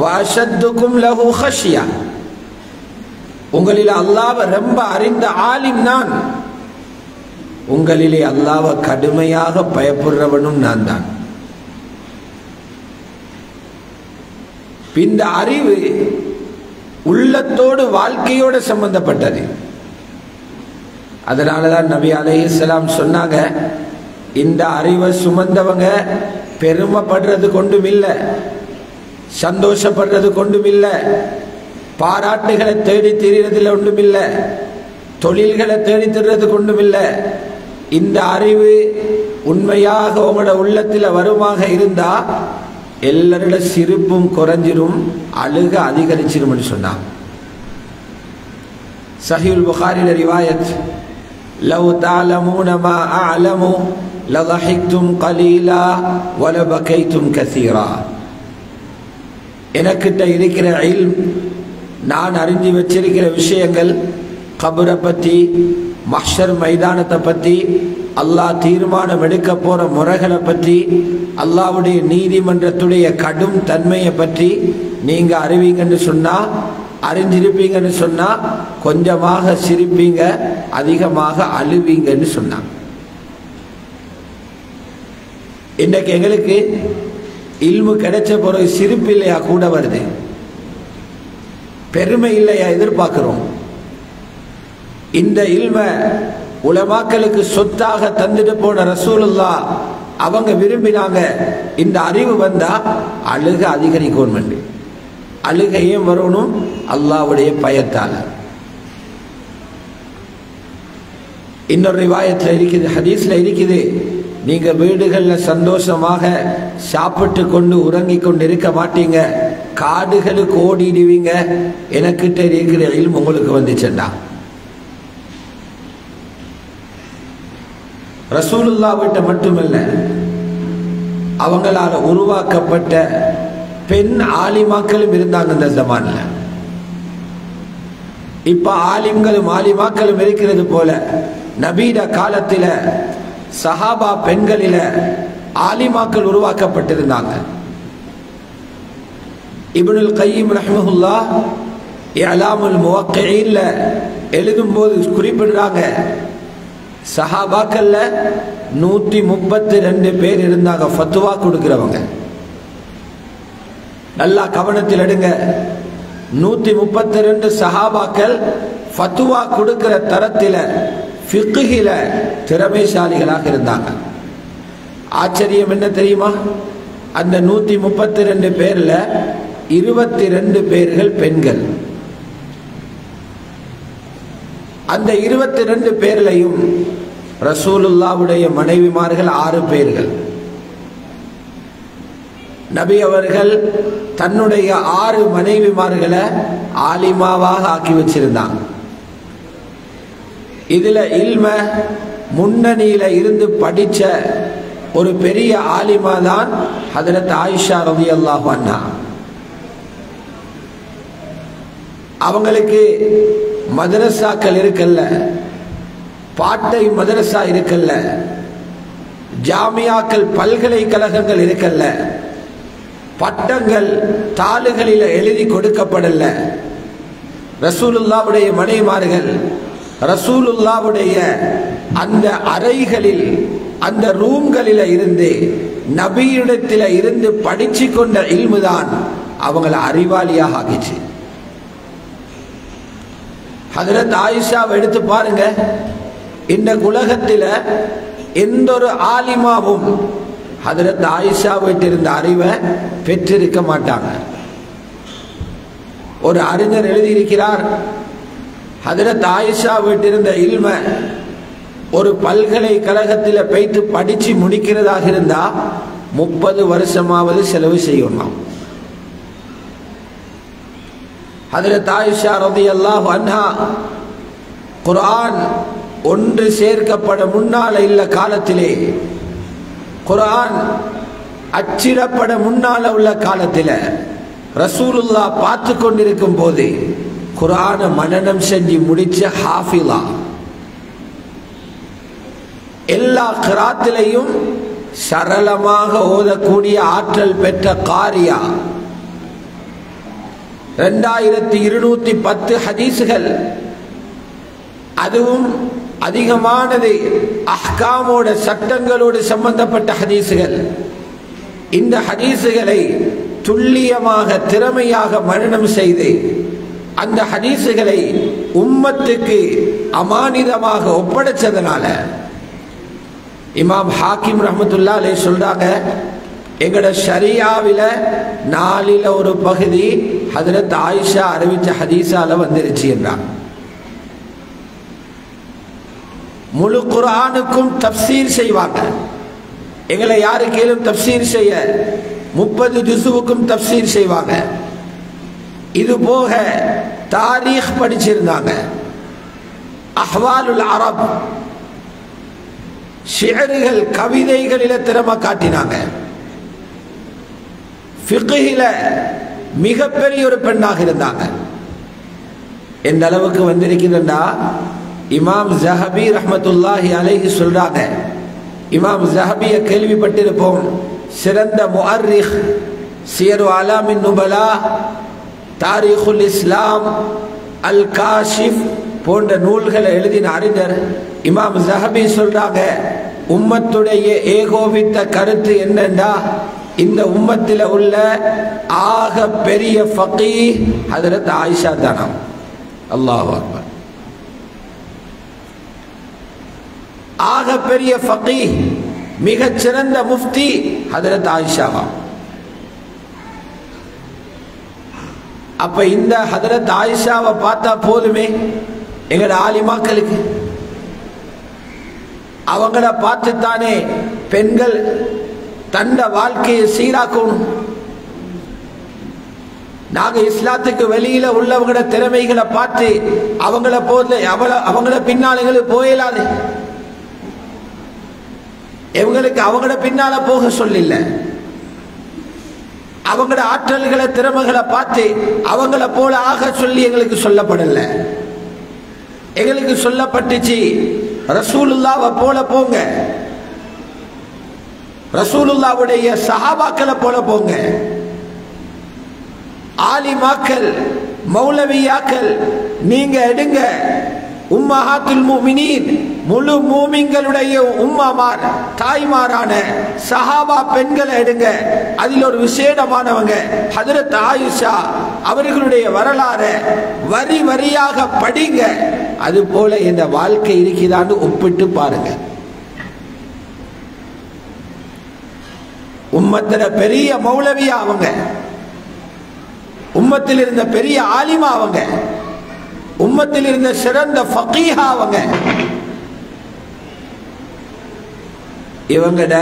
வஅஷத்துக்கும் லஹு ஹஷ்யா, உங்களிலே அல்லாஹ்வை ரொம்ப அறிந்த ஆலிம் நான், உங்களிலே அல்லாஹ்வை கடுமையாக பயப்படுறவனும் நான் தான். இந்த அறிவு உள்ளத்தோடு வாழ்க்கையோடு சம்பந்தப்பட்டது. அதனாலதான் நபி அலைஹிஸ்ஸலாம் சொன்னாங்க, இந்த அறிவை சுமந்தவங்க பெருமைப்படுறது கொண்டும் இல்லை, சந்தோஷப்படுறது கொண்டும் இல்லை, பாராட்டுகளை தேடி திரியறதுல ஒன்றும் இல்லை, தொழில்களை தேடி திரிறது கொண்டும் இல்லை. இந்த அறிவு உண்மையாக உங்களோட உள்ளத்தில் வருமாக இருந்தா எல்லாரோட சிரிப்பும் குறைஞ்சிரும், அழுக அதிகரிச்சிரும் சொன்னாங்க. சஹீஹுல் புகாரில ரிவாயத், லவ் தஅலமூன மா அஅலமு லதஹிக்தும் கலீலா வலபகைதும் கஸீரா. எனக்கிட்ட இருக்கிற இல்ம், நான் அறிஞ்சு வச்சிருக்கிற விஷயங்கள், கபரை பற்றி, மஹ்ஷர் மைதானத்தை பற்றி, அல்லாஹ் தீர்மானம் எடுக்க போற முறைகளை பற்றி, அல்லாஹ்வுடைய நீதிமன்றத்துடைய கடும் தன்மையை பற்றி நீங்க அறிவீங்கன்னு சொன்னா, அறிஞ்சிருப்பீங்கன்னு சொன்னா கொஞ்சமாக சிரிப்பீங்க, அதிகமாக அழுவீங்கன்னு சொன்னாங்க. இன்னைக்கு எங்களுக்கு இல்மு கிடைச்ச பிறகு சிரிப்பு இல்லையா கூட வருது, பெருமை இல்லையா எதிர்பார்க்கிறோம். இந்த இல்ம உலமாக்களுக்கு சொத்தாக தந்துட்டு போன ரசூலுல்லாஹ் அவங்க விரும்பினாங்க, இந்த அறிவு வந்தா அழுக அதிகரிக்கும். அழுக ஏன் வரணும்? அல்லாஹ்வுடைய பயத்தால். இன்னொரு ரிவாயத்தில் இருக்குது, ஹதீஸ்ல இருக்குது, நீங்க வீடுகள்ல சந்தோஷமாக சாப்பிட்டு கொண்டு உறங்கி கொண்டு இருக்க மாட்டீங்க, காடுகளுக்கு ஓடிடுவீங்க, எனக்கிட்ட இருக்கிற இல்மு உங்களுக்கு வந்துச்சுண்டா. ரசூலுல்லாஹ் விட்ட மட்டுமல்ல, அவங்களால உருவாக்கப்பட்ட பெண் ஆலிமாக்களும் இருந்தாங்க இந்த ஜமான்ல. இப்ப ஆலிம்களும் ஆலிமாக்களும் இருக்கிறது போல நபீட காலத்தில சஹாபா பெண்களில ஆலிமாக்கள் உருவாக்கப்பட்டிருந்தாங்க. இப்னுல் கய்யிம் ரஹ்மஹுல்லாஹ் இஅலாமுல் முவக்கிஈன்ல எழுதும்போது குறிப்பிடுறாங்க, சஹாபாக்கள்ல 132 பேர் இருந்தாங்க ஃபத்வா கொடுக்கிறவங்க. நல்லா கவனத்தில் எடுங்க, 132 சஹாபாக்கள் ஃபத்வா கொடுக்கிற தரத்தில ஃபிக்ஹில திறமைசாலிகளாக இருந்தாங்க. ஆச்சரியம் என்ன தெரியுமா? அந்த 132 பேர்ல 22 பேர்கள் பெண்கள். அந்த 22 பேர்லையும் ரசூலுல்லாஹ்வுடைய மனைவிமார்கள் 6 பேர்கள். நபி அவர்கள் தன்னுடைய 6 மனைவிமார்களை ஆலிமாவாக ஆக்கி வச்சிருந்தாங்க. இதுல இல்ம முன்னணியில இருந்து படிச்ச ஒரு பெரிய ஆலிமா தான் ஹஜ்ரத் ஆயிஷா ரலியல்லாஹு அன்ஹா. அவங்களுக்கு மதரசாக்கள் இருக்கல்ல, பாட்டை மதரசா இருக்கல்ல, ஜாமியாக்கள் பல்கலைக்கழகங்கள் இருக்கல்ல, பட்டங்கள் தாளுகளில் எழுதி கொடுக்கப்படல. ரசூலுல்லாவுடைய மனைமார்கள் ரசூலுல்லாவுடைய அந்த அறைகளில் அந்த ரூம்களில் இருந்து நபியிடத்தில் இருந்து படிச்சு கொண்ட இல்முதான் அவங்களை அறிவாளியாக ஆகிச்சு. ஹஜ்ரத் ஆயிஷாவை எடுத்து பாருங்க. இந்த உலகத்தில் எந்த ஒரு ஆலிமாவும் ஹஜ்ரத் ஆயிஷாவிட்டு இருந்த அறிவை பெற்றிருக்க மாட்டாங்க. ஒரு அறிஞர் எழுதியிருக்கிறார், ஹஜ்ரத் ஆயிஷாவிட்டு இருந்த இல்ம ஒரு பல்கலைக்கழகத்தில் போய்த்து படிச்சு முடிக்கிறதாக இருந்தா 30 வருஷமாவது செலவு செய்யணும். ஹஜ்ரத் ஆயிஷா ரலியல்லாஹு அன்ஹா குர்ஆன் ஒன்று சேர்க்கப்பட முன்னால இல்ல காலத்திலே, குர்ஆன் அச்சிடப்பட முன்னால உள்ள காலத்தில் ரசூலுல்லாஹ் பார்த்து கொண்டிருக்கும் போது குர்ஆனை மனனம் செஞ்சு முடிச்ச ஹாஃபிலா, எல்லா கிராத்திலையும் சரளமாக ஓதக்கூடிய ஆற்றல் பெற்ற காரியா, 2210 ஹதீசுகள், அதுவும் அதிகமானது அஹ்காமோட சட்டங்களோடு சம்பந்தப்பட்ட ஹதீசுகள். இந்த ஹதீசுகளை துல்லியமாக திறமையாக மனனம் செய்து அந்த ஹதீசுகளை உம்மத்துக்கு அமானிதமாக ஒப்படைச்சதனால இமாம் ஹாக்கிம் ரஹ்மத்துல்லாஹி அலைஹி சொல்றாங்க, எங்கட ஷரியாவில 4ல் ஒரு பகுதி ஹஜ்ரத் ஆயிஷா அறிவிச்ச ஹதீஸால வந்துருச்சு என்றார். முழு குர்ஆனுக்கும் தஃப்சீர் செய்வாங்க. எங்களை யாரு கேளும் தஃப்சீர் செய்ய 30 ஜுஸுவுக்கும் தஃப்சீர் செய்வாங்க. இது போக தாரீக் படிச்சிருந்தாங்க, அஹ்வாலுல் அரப், ஷிஅர்கள் கவிதைகளில திறமை காட்டினாங்க. ஃபிக்ஹில மிகப்பெரிய ஒரு பெண்ணாக இருந்தாங்க. எந்த அளவுக்கு வந்திருக்கிறதா, இமாம் ஸஹபி ரஹ்மத்துல்லாஹி அலைஹி சொல்றாங்க, இமாம் ஸஹபியை கேள்விப்பட்டிருப்போம், சிறந்த முஅர்ரிக், சியரு அலாமின் நுபலா, தாரீகுல் இஸ்லாம், அல் காஷிஃப் போன்ற நூல்களை எழுதின அறிஞர். இமாம் ஸஹபி சொல்றாங்க, உம்மத்துடைய ஏகோபித்த கருத்து என்னண்டா, இந்த உம்மத்தில் உள்ள ஆக பெரிய ஃபகீஹ் ஹஜ்ரத் ஆயிஷா தானாம். அல்லாஹு அக்பர். ஆக பெரிய ஃபகீஹ், மிகச் சிறந்த முஃப்தி ஹஜ்ரத் ஆயிஷாவா. அப்ப இந்த ஹஜ்ரத் ஆயிஷாவை பார்த்தா போதுமே எங்கட ஆலிமாக்களுக்கு. அவங்கள பார்த்துத்தானே பெண்கள் தண்ட வாழ்க்கையை சீராக்கணும். நாங்க இஸ்லாத்துக்கு வெளியில உள்ளவங்கள திறமைகளை பார்த்து அவங்கள போல அவங்கள பின்னால எங்களுக்கு போயிடாது. இவங்களுக்கு அவங்கள பின்னால போக சொல்லில்ல, அவங்களோட ஆற்றல்களை திறமைகளை பார்த்து அவங்கள போல ஆக சொல்லி எங்களுக்கு சொல்லப்படல. எங்களுக்கு சொல்லப்பட்டுச்சு, ரசூலுல்லாவை போல போங்க, ரசூலுல்லாவுடைய சஹாபாக்களை போல போங்க. ஆலிமாக்கள் மௌலவியாக்கள் நீங்க எடுங்க, உம்மஹாத்துல் முஃமினீன் முழு மூமின்களுடைய உம்மமார் தாய்மாரான சஹாபா பெண்களை எடுங்க. அதில் ஒரு விசேடமானவங்க ஹஜ்ரத் ஆயிஷா அவர்களுடைய வரலாறு வரி வரியாக படிங்க. அது போல இந்த வாழ்க்கை இருக்கிறான்னு ஒப்பிட்டு பாருங்க. உம்மத்தில பெரிய மௌலவியா அவங்க, உம்மத்தில் இருந்த பெரிய ஆலிமா அவங்க, உம்மத்தில் இருந்த சிறந்த ஃபகீஹா அவங்க. இவங்கட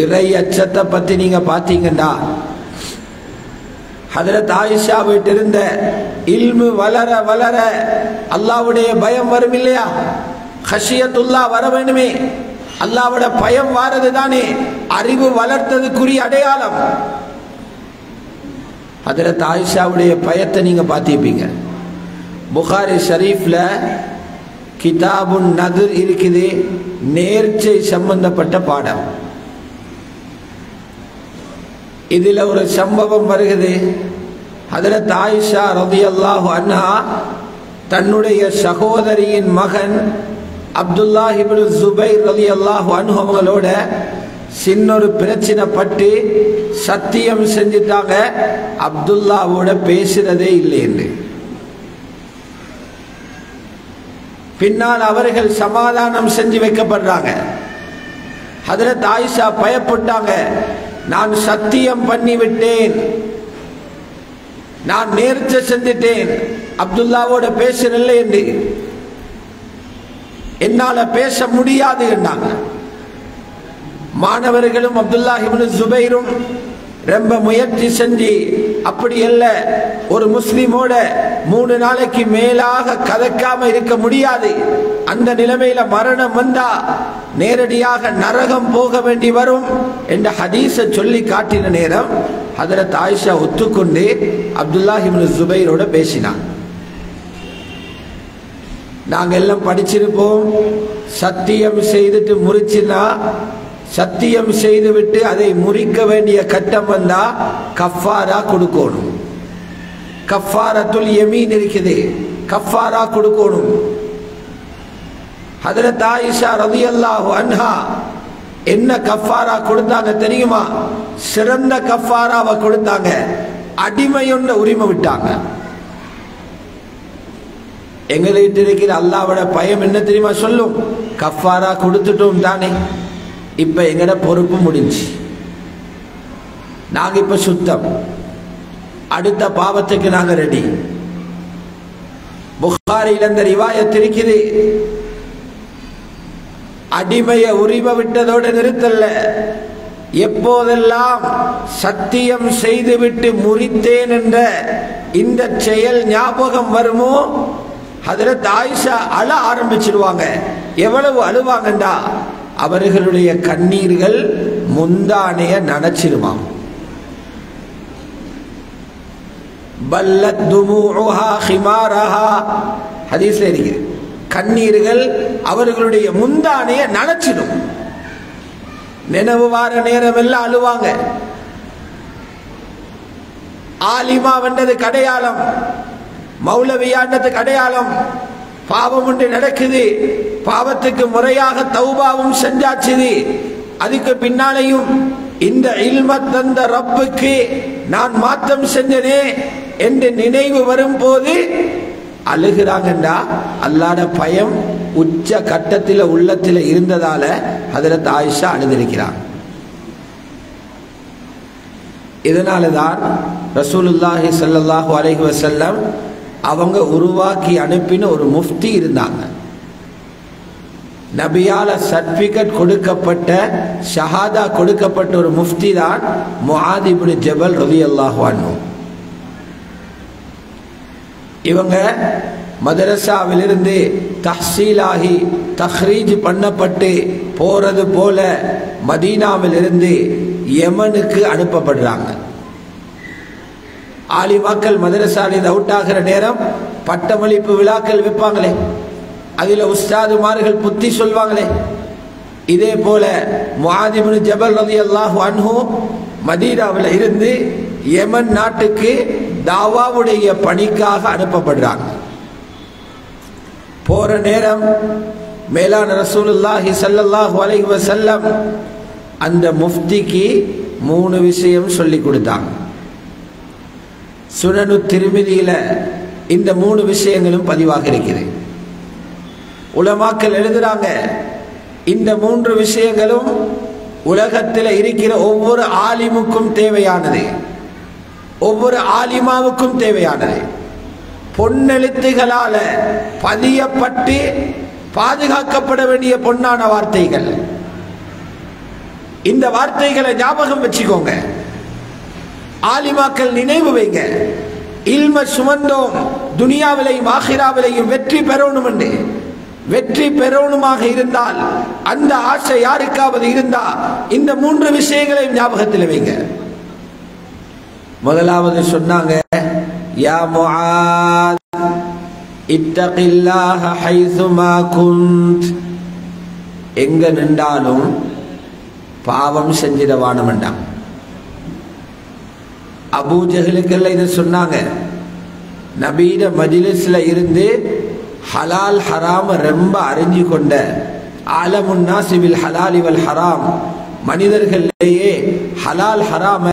இறை அச்சத்தை பத்தி நீங்க பாத்தீங்கன்னா, ஹஜ்ரத் ஆயிஷா வீட்டு இருந்த இல்மு வளர வளர அல்லாஹ்வுடைய பயம் வரும் இல்லையா? ஹஷியத்துல்லாஹ் வர வேண்டுமே. அல்லாஹ்வோட பயம் வாரது தானே அறிவு வளர்த்ததுக்குரிய அடையாளம். ஹஜ்ரத் ஆயிஷாவுடைய பயத்தை நீங்க பார்த்திருப்பீங்க. புகாரி ஷரீஃப்ல கிதாபுன் நதுர் இருக்குது, நேர்ச்சை சம்பந்தப்பட்ட பாடம். இதுல ஒரு சம்பவம் வருகிறது. ஹஜ்ரத் ஆயிஷா ரலியல்லாஹு அன்ஹா தன்னுடைய சகோதரியின் மகன் அப்துல்லாஹ் இப்னு ஜுபைர் ரலியல்லாஹு அன்ஹு அவங்களோட சின்னொரு பிரச்சனை பட்டு சத்தியம் செஞ்சுட்டாங்க, அப்துல்லாவோட பேசுறதே இல்லை என்று. பின்னால் அவர்கள் சமாதானம் செஞ்சு வைக்கப்படுறாங்க. ஹஜ்ரத் ஆயிஷா பயப்பட்டாங்க, நான் சத்தியம் பண்ணிவிட்டேன், நான் நேர்ச்சை செஞ்சிட்டேன், அப்துல்லாவோட பேசவில்லை என்று, என்னால பேச முடியாது என்றாங்க. மாணவர்களும் அப்துல்லாஹ் இப்னு ஜுபைரும் ரொம்ப முயற்சி செஞ்சு அப்படி அல்ல, ஒரு முஸ்லிமோட 3 நாளைக்கு மேலாக கதைக்காம இருக்க முடியாது, அந்த நிலைமையில மரணம் வந்தா நேரடியாக நரகம் போக வேண்டி வரும் என்ற ஹதீஸை சொல்லி காட்டின நேரம் ஹஜ்ரத் ஆயிஷா ஒத்துக்கொண்டு அப்துல்லாஹ் இப்னு ஜுபைரோட பேசினான். நாங்க எல்லாம் படிச்சிருப்போம், சத்தியம் செய்துட்டு முறிச்சினா, சத்தியம் செய்துவிட்டு அதை முறிக்க வேண்டிய கட்டம் வந்தா கஃபாரா கொடுக்கணும். கஃபாரத்துல் யமீன் இருக்குது, கஃபாரா கொடுக்கணும். ஹஜ்ரத் ஆயிஷா ரலியல்லாஹு அன்ஹா என்ன கஃபாரா கொடுத்தாங்க தெரியுமா? சிறந்த கஃபாராவை கொடுத்தாங்க, அடிமையொன்ற உரிமை விட்டாங்க. எங்களுக்கு இருக்கிற அல்லாஹ்வோட பயம் என்ன தெரியுமா சொல்லும்? கஃபாரா கொடுத்துட்டோம் தானே, இப்ப எங்கட பொறுப்பு முடிஞ்சு, நாங்க இப்ப சுத்தம், அடுத்த பாவத்துக்கு நாங்க ரெடி. புகாரியில் அந்த ரிவாயத் இருக்குது. அடிமைய உரிமை விட்டதோடு நிறுத்தல்ல, எப்போதெல்லாம் சத்தியம் செய்துவிட்டு முறித்தேன் என்ற இந்த செயல் ஞாபகம் வருமோ ஹஜ்ரத் ஆயிஷா அழ ஆரம்பிச்சிடுவாங்க. எவ்வளவு அழுவாங்கண்டா அவர்களுடைய கண்ணீர்கள் முந்தானைய நனைச்சிருவான். பல்லத் துமூஉஹா ஹிமாரஹா ஹதீஸ்ல இருக்குது, கண்ணீர்கள் அவர்களுடைய முந்தானைய நனைச்சிடும். நினைவு வார நேரம் எல்லாம் அழுவாங்க. ஆலிமா வென்றது கடையாளம், மௌலவியாண்டதுக்கு அடையாளம். பாவம் ஒன்று நடக்குது, பாவத்துக்கு முறையாக தௌபாவும் செஞ்சாச்சு, அதுக்கு பின்னாலையும் இந்த இல்ம தந்த ரப்புக்கு நான் மாற்றம் செஞ்சனே என்று நினைவு வரும் போது அழுகிறாங்கண்டா அல்லாஹ்ட பயம் உச்ச கட்டத்தில் உள்ளத்தில் இருந்ததால ஹஜ்ரத் ஆயிஷா அழுதிருக்கிறார். இதனாலதான் ரசூலுல்லாஹி ஸல்லல்லாஹு அலைஹி வஸல்லம் அவங்க உருவாக்கி அனுப்பின ஒரு முஃப்தி இருந்தாங்க. நபியால சர்டிபிகேட் கொடுக்கப்பட்ட, ஷஹாதா கொடுக்கப்பட்ட ஒரு முஃப்தி தான் முஆத் இப்னு ஜபல் ரலியல்லாஹு அன்ஹு. இவங்க மதரசாவிலிருந்து தஹ்சீலாகி தஹ்ரீஜ் பண்ணப்பட்டு போறது போல மதீனாவிலிருந்து யமனுக்கு அனுப்பப்படுறாங்க. ஆலிமாக்கள் மதரசாவில் அவுட் ஆகிற நேரம் பட்டமளிப்பு விழாக்கள் வைப்பாங்களே, அதில் உஸ்தாதுமார்கள் புத்தி சொல்வாங்களே, இதே போல முஆத் இப்னு ஜபல் ரலியல்லாஹு அன்ஹு மதீனாவில் இருந்து யமன் நாட்டுக்கு தாவாவுடைய பணிக்காக அனுப்பப்படுறாங்க. போற நேரம் மேலான ரசூலுல்லாஹி ஸல்லல்லாஹு அலைஹி வஸல்லம் அந்த முஃப்திக்கு 3 விஷயம் சொல்லி கொடுத்தாங்க. சுனனு திர்மிதியில இந்த 3 விஷயங்களும் பதிவாக இருக்கிறது. உலமாக்கள் எழுதுறாங்க, இந்த 3 விஷயங்களும் உலகத்தில் இருக்கிற ஒவ்வொரு ஆலிமுக்கும் தேவையானது, ஒவ்வொரு ஆலிமாவுக்கும் தேவையானது. பொன்னெழுத்துகளால பதியப்பட்டு பாதுகாக்கப்பட வேண்டிய பொன்னான வார்த்தைகள். இந்த வார்த்தைகளை ஞாபகம் வச்சுக்கோங்க, ஆலிமாக்கள் நினைவு வைங்க. இல்ம சுமந்தோம், துனியாவிலையும் ஆகிராவிலையும் வெற்றி பெறணும் என்று, வெற்றி பெறணுமாக இருந்தால் அந்த ஆசை யாருக்காவது இருந்தா இந்த 3 விஷயங்களையும் ஞாபகத்தில் வைங்க. முதலாவது சொன்னாங்க, யா முஆத் இத்தகில்லாஹ ஹைசுமா குன்த், எங்க நின்றாலும் பாவம் செஞ்சிடவானம்ண்டாங்க. அபூ ஜஹலுக்கெல்லாம் இதை சொன்னாங்க. நபீட மஜ்லிஸ்ல இருந்து ஹலால் ஹராம் ரொம்ப அறிஞ்சு கொண்ட ஆலமுன் நாஸி பில் ஹலாலி வல் ஹராம், மனிதர்களேயே ஹலால் ஹராம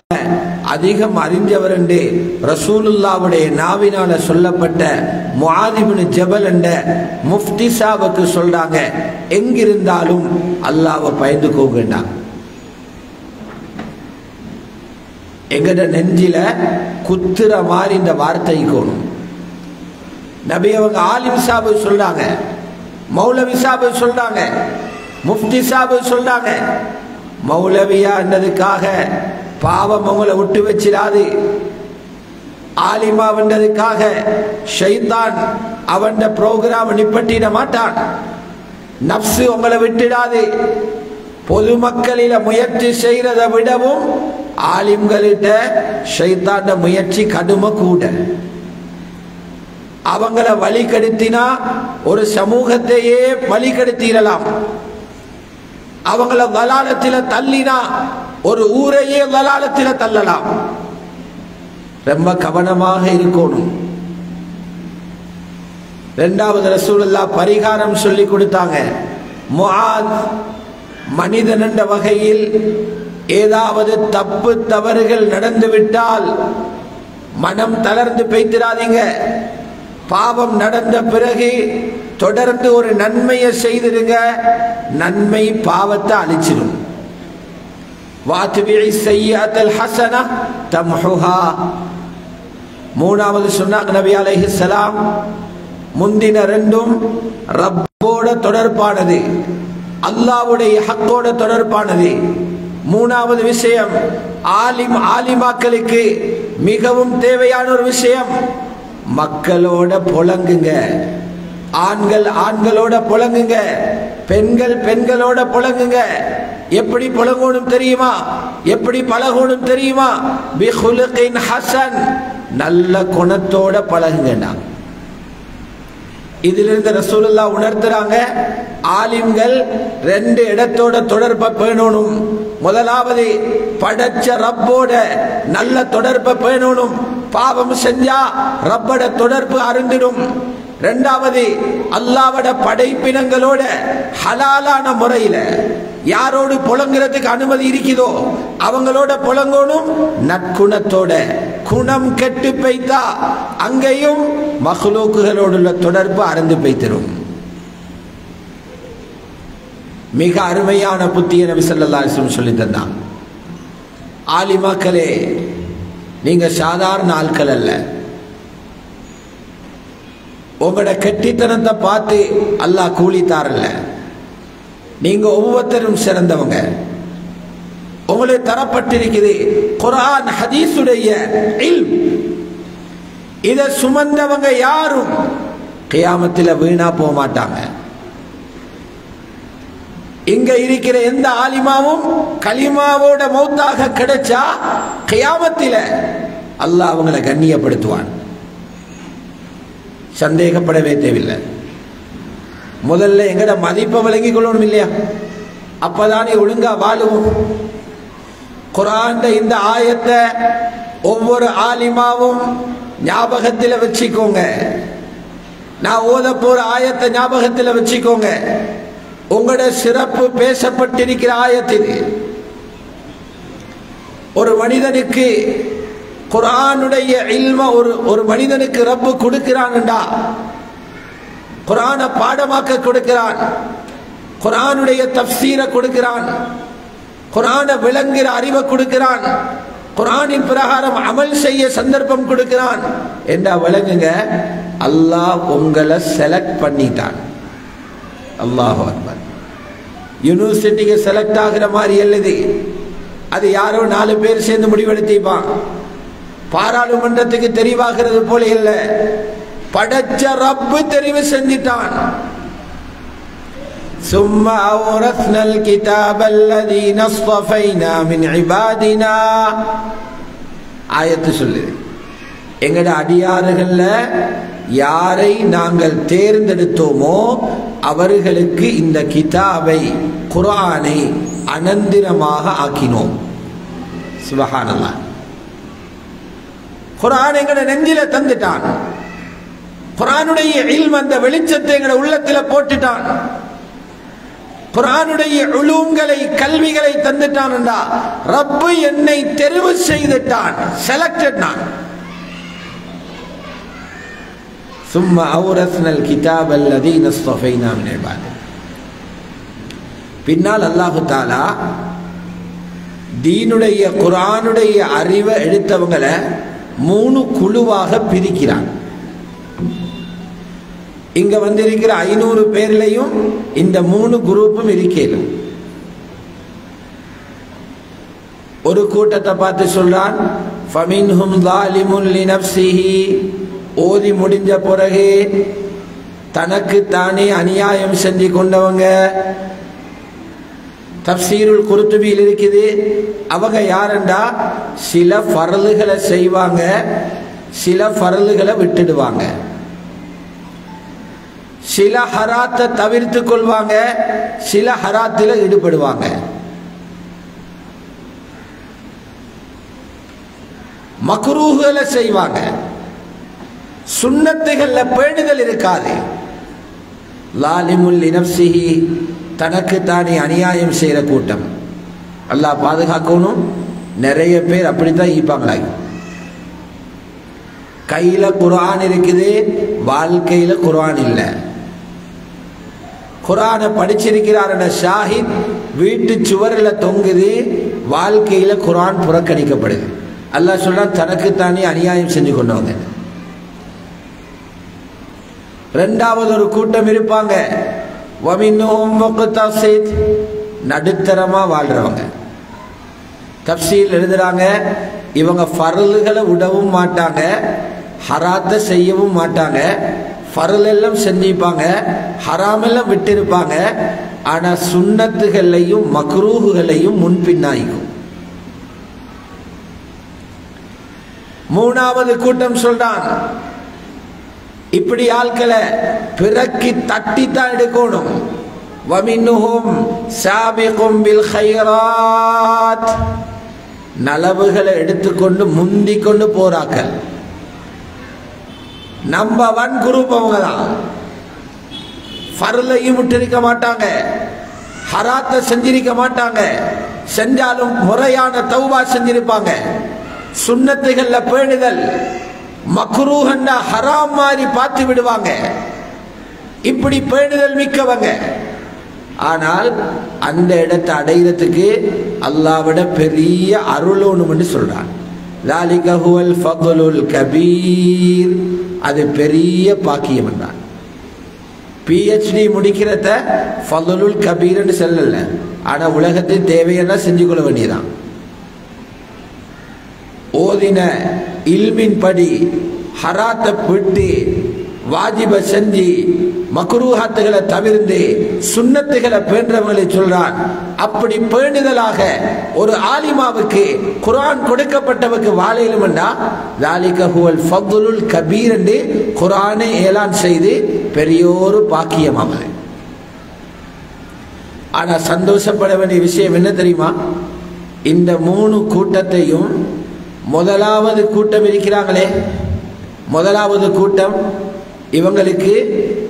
அதிகம் அறிஞ்சவர் என்று ரசூலுல்லாவுடைய நாவினால சொல்லப்பட்ட முஆத் இப்னு ஜபல் என்ற முஃப்தி சாவுக்கு சொல்றாங்க, எங்கிருந்தாலும் அல்லாஹ்வை பயந்துக்கோங்கண்டா. எங்கட நெஞ்சில குத்துற மாதிரி இந்த வார்த்தை கோணும். நபி அவங்க ஆலிம் சாபு சொல்றாங்க, மௌலவி சாபு சொல்றாங்க, முஃப்தி சாபு சொல்றாங்க. மௌலவியா என்றதுக்காக பாவம் உங்களை விட்டு வச்சிடாது. ஆலிமா வென்றதுக்காக ஷைத்தான் அவன் புரோகிராம் நிப்பட்டிட மாட்டான். நப்சு உங்களை விட்டுடாது. பொதுமக்களில முயற்சி செய்யறதை விடவும் ஆலிம்களிட்ட ஷைத்தான முயற்சி கடுமை கூட. அவங்கள வழி கெடுத்தினா ஒரு சமூகத்தையே வழி கெடுத்திடலாம். அவங்கள வலாலத்தில தள்ளினா ஒரு ஊரையே வலாலத்தில தள்ளலாம். ரொம்ப கவனமாக இருக்கணும். இரண்டாவது ரசூலுல்லாஹ் பரிகாரம் சொல்லி கொடுத்தாங்க. முஆத், மனிதன் என்ற வகையில் ஏதாவது தப்பு தவறுகள் நடந்துவிட்டால் மனம் தளர்ந்து பேய்த்திராதீங்க. பாவம் நடந்த பிறகு தொடர்ந்து ஒரு நன்மையை செய்திருங்க. நன்மை பாவத்தை அழிச்சிடும். வாத்பிஇ ஸய்யிஅத்தல் ஹஸன தம்ஹுஹா. மூணாவது சொன்னாங்க நபி அலைஹிஸ்ஸலாம், முந்தின ரெண்டும் ரப்போட தொடர்பானது, அல்லாஹ்வுடைய ஹக்கோட தொடர்பானது. மூணாவது விஷயம் ஆலிமாக்களுக்கு மிகவும் தேவையான ஒரு விஷயம், மக்களோட புலங்குங்க. ஆண்கள் ஆண்களோட புலங்குங்க, பெண்கள் பெண்களோட புலங்குங்க. எப்படி புலங்கணும் தெரியுமா? எப்படி பழகணும் தெரியுமா? பிஹுலுகின் ஹஸன், நல்ல குணத்தோட பழகுங்கண்ணா. இதிலிருந்து ரசூலுல்லாஹ் உணர்த்துறாங்க, ஆலிம்கள் ரெண்டு இடத்தோட தொடர்பை பேணணும். முதலாவது படைச்ச ரப்போட நல்ல தொடர்பை பேணணும். பாவம் செஞ்சா ரப்போட தொடர்பு அருந்திடும். இரண்டாவது அல்லாஹ்வோட படைப்பினங்களோட ஹலாலான முறையில யாரோடு புலங்குறதுக்கு அனுமதி இருக்குதோ அவங்களோட புலங்கணும். நற்குணத்தோட. குணம் கெட்டு பெய்தா அங்கேயும் மஹ்லூக்குகளோடுள்ள தொடர்பு அறந்து பெய்திரும். மிக அருமையான புத்திய நபி ஸல்லல்லாஹு அலைஹி வஸல்லம் சொல்லி தந்தாங்க. ஆலிமாக்களே, நீங்க சாதாரண ஆட்கள் அல்ல. உங்களோட கெட்டித்தனத்தை பார்த்து அல்லாஹ் கூலி தாரல்ல. நீங்க ஒவ்வொருத்தரும் சிறந்தவங்க. உங்களுக்கு தரப்பட்டிருக்குது குர்ஆன் ஹதீஸுடைய இல்ம். இதை சுமந்தவங்க யாரும் கியாமத்தில் வீணா போக மாட்டாங்க. இங்க இருக்கிற எந்த ஆலிமாவும் கலிமாவோட மௌத்தாக கிடைச்சா கியாமத்தில அல்லாஹ் அவங்களை கண்ணியப்படுத்துவான். சந்தேகப்படவே தேவையில்லை. முதல்ல எங்கட மதிப்பை விளங்கிக் கொள்ளணும் இல்லையா? அப்பதானே ஒழுங்கா வாழுவோம். குர்ஆன் இந்த ஆயத்தை ஒவ்வொரு ஆலிமாவும் ஞாபகத்தில் வச்சுக்கோங்க. நான் ஓத போற ஆயத்தை ஞாபகத்தில் வச்சுக்கோங்க. உங்களோட சிறப்பு பேசப்பட்டிருக்கிற ஆயத்தில் ஒரு மனிதனுக்கு குர்ஆனுடைய இல்ம ஒரு மனிதனுக்கு ரப்பு கொடுக்கிறான்டா, குர்ஆனை பாடமாக்க கொடுக்கிறான், குர்ஆனுடைய தஃப்சீரை கொடுக்கிறான், குர்ஆனை விளங்குகிற அறிவை கொடுக்கிறான், குர்ஆனின் பிரகாரம் அமல் செய்ய சந்தர்ப்பம் கொடுக்கிறான் என்றா விளங்குங்க. அல்லாஹ் உங்களை செலக்ட் பண்ணிட்டான். அல்லாஹு அக்பர். யூனிவர்சிட்டிக்கு செலக்ட் ஆகிற மாதிரி எழுதி அது யாரோ 4 பேர் சேர்ந்து முடிவெடுத்திப்பான். பாராளுமன்றத்துக்கு தெரிவாகிறது போல இல்லை, படைச்ச ரப்பு தெரிவு செஞ்சிட்டான். ثم أورثنا الكتاب الذين اصطفينا من عبادنا. ஆயத்து சொல்லுது. எங்கட அடியாறுகள்ல யாரை நாங்கள் தேர்ந்தெடுத்தோமோ அவர்களுக்கு இந்த கிதாபை குர்ஆனை அனந்திரமாக ஆக்கினோம். சுப்ஹானல்லாஹ். குர்ஆன் எங்கட நெஞ்சில தந்துட்டான். குர்ஆனுடைய இல்ம் அந்த வெளிச்சத்தை எங்கட உள்ளத்தில போட்டுட்டான். குர்ஆனுடைய உலூம்களை கல்விகளை தந்துட்டான். என்றா ரப்பு என்னை தெரிவு செய்துட்டான், செலக்டட் நான். ثم أورثنا الكتاب الذين اصطفينا من عباده. பின்னால் அல்லாஹ் தஆலா தீனுடைய குர்ஆனுடைய அறிவை எடுத்தவங்களை 3 குழுவாக பிரிக்கிறான். இங்க வந்திருக்கிற 500 பேர்லையும் இந்த 3 குரூப்பும் இருக்கேனும். ஒரு கூட்டத்தை பார்த்து சொல்றான், ஃபமின்ஹும் ஸாலிமுன் லினஃப்ஸிஹி, ஓதி முடிஞ்ச பிறகு தனக்கு தானே அநியாயம் செஞ்சு கொண்டவங்க. தஃப்சீருல் குர்துபியில் இருக்குது. அவங்க யாருண்டா சில ஃபர்லுகளை செய்வாங்க, சில ஃபர்லுகளை விட்டுடுவாங்க, சில ஹராத்தை தவிர்த்து கொள்வாங்க, சில ஹராத்தில் ஈடுபடுவாங்க. மக்ரூஹ்களை செய்வாங்க, சுன்னத்துகள்ல பேணுதல் இருக்காது. லாலிமுல் லினஃப்ஸிஹி, தனக்கு தானே அநியாயம் செய்யற கூட்டம். அல்லாஹ் பாதுகாக்கணும். நிறைய பேர் அப்படித்தான் ஈப்பாங்களா. கையில குர்ஆன் இருக்குது, வாழ்க்கையில குர்ஆன் இல்லை. குர்ஆனை படிச்சிருக்கிறார் என்ற ஷாஹித் வீட்டு சுவரில் தொங்குது, வாழ்க்கையில குர்ஆன் புறக்கணிக்கப்படுது. அல்லாஹ் சொல்றான் தனக்குத்தானே அநியாயம் செஞ்சு கொண்டவங்க. இரண்டாவது ஒரு கூட்டம் இருப்பாங்க, வமின்ஹும் முக்தஸித், நடுத்தரமா வாழ்றவங்க. தஃப்சீல் எழுதுறாங்க, இவங்க ஃபர்லுகளை விடவும் மாட்டாங்க, ஹராத்தை செய்யவும் மாட்டாங்க. ஃபர்ல் எல்லாம் செஞ்சிப்பாங்க, ஹராம் எல்லாம் விட்டிருப்பாங்க. ஆனா சுன்னத்துகளையும் மக்ரூஹுகளையும் முன்பின்னாயிக்கும். மூணாவது கூட்டம் சொல்றான், இப்படி ஆட்களை பிறக்கி தட்டித்தான் எடுக்கணும். வமின்ஹும் சாபிகும் பில் கைராத், நலவுகளை எடுத்துக்கொண்டு முந்தி கொண்டு போறாக்கள். நம்பர் 1 குரூப் அவங்க தான். ஃபர்லையும் விட்டிருக்க மாட்டாங்க, ஹராத்தை செஞ்சிருக்க மாட்டாங்க, செஞ்சாலும் முறையான தௌபா செஞ்சிருப்பாங்க. சுன்னத்துகள்ல பேணுதல், மக்ரூஹன்னா ஹராம் மாதிரி பார்த்து விடுவாங்க. இப்படி பேணுதல் மிக்கவங்க. ஆனால் அந்த இடத்தை அடைகிறதுக்கு அல்லாஹ்விட பெரிய அருள் ஒன்று சொல்றான். ذَلِكَ هُوَ الْفَضْلُ الْكَبِيرُ, அது பெரிய பாக்கியம் என்றான். PhD முடிக்கிறத ஃபதுலுல் கபீர்னு சொல்லல. ஆனா உலகத்தில் தேவையெல்லாம் செஞ்சு கொள்ள வேண்டியதான். ஓதின இல்மின் படி ஹராத்தை விட்டு வாஜிப செஞ்சு மக்ரூஹாத்துகளை தவிர்த்து சுன்னத்துகளை பேன்றவங்களை சொல்றான். அப்படி பேணுதலாக ஒரு ஆலிமாவுக்கு குர்ஆன் கொடுக்கப்பட்டவருக்கு வாழையிலும் என்றா ذَلِكَ هُوَ الْفَضْلُ الْكَبِيرُ என்று குர்ஆனை ஏலான் செய்து பெரியோரு பாக்கியமாவது. ஆனா சந்தோஷப்பட வேண்டிய விஷயம் என்ன தெரியுமா? இந்த 3 கூட்டத்தையும் முதலாவது கூட்டம் இருக்கிறாங்களே, முதலாவது கூட்டம் இவங்களுக்கு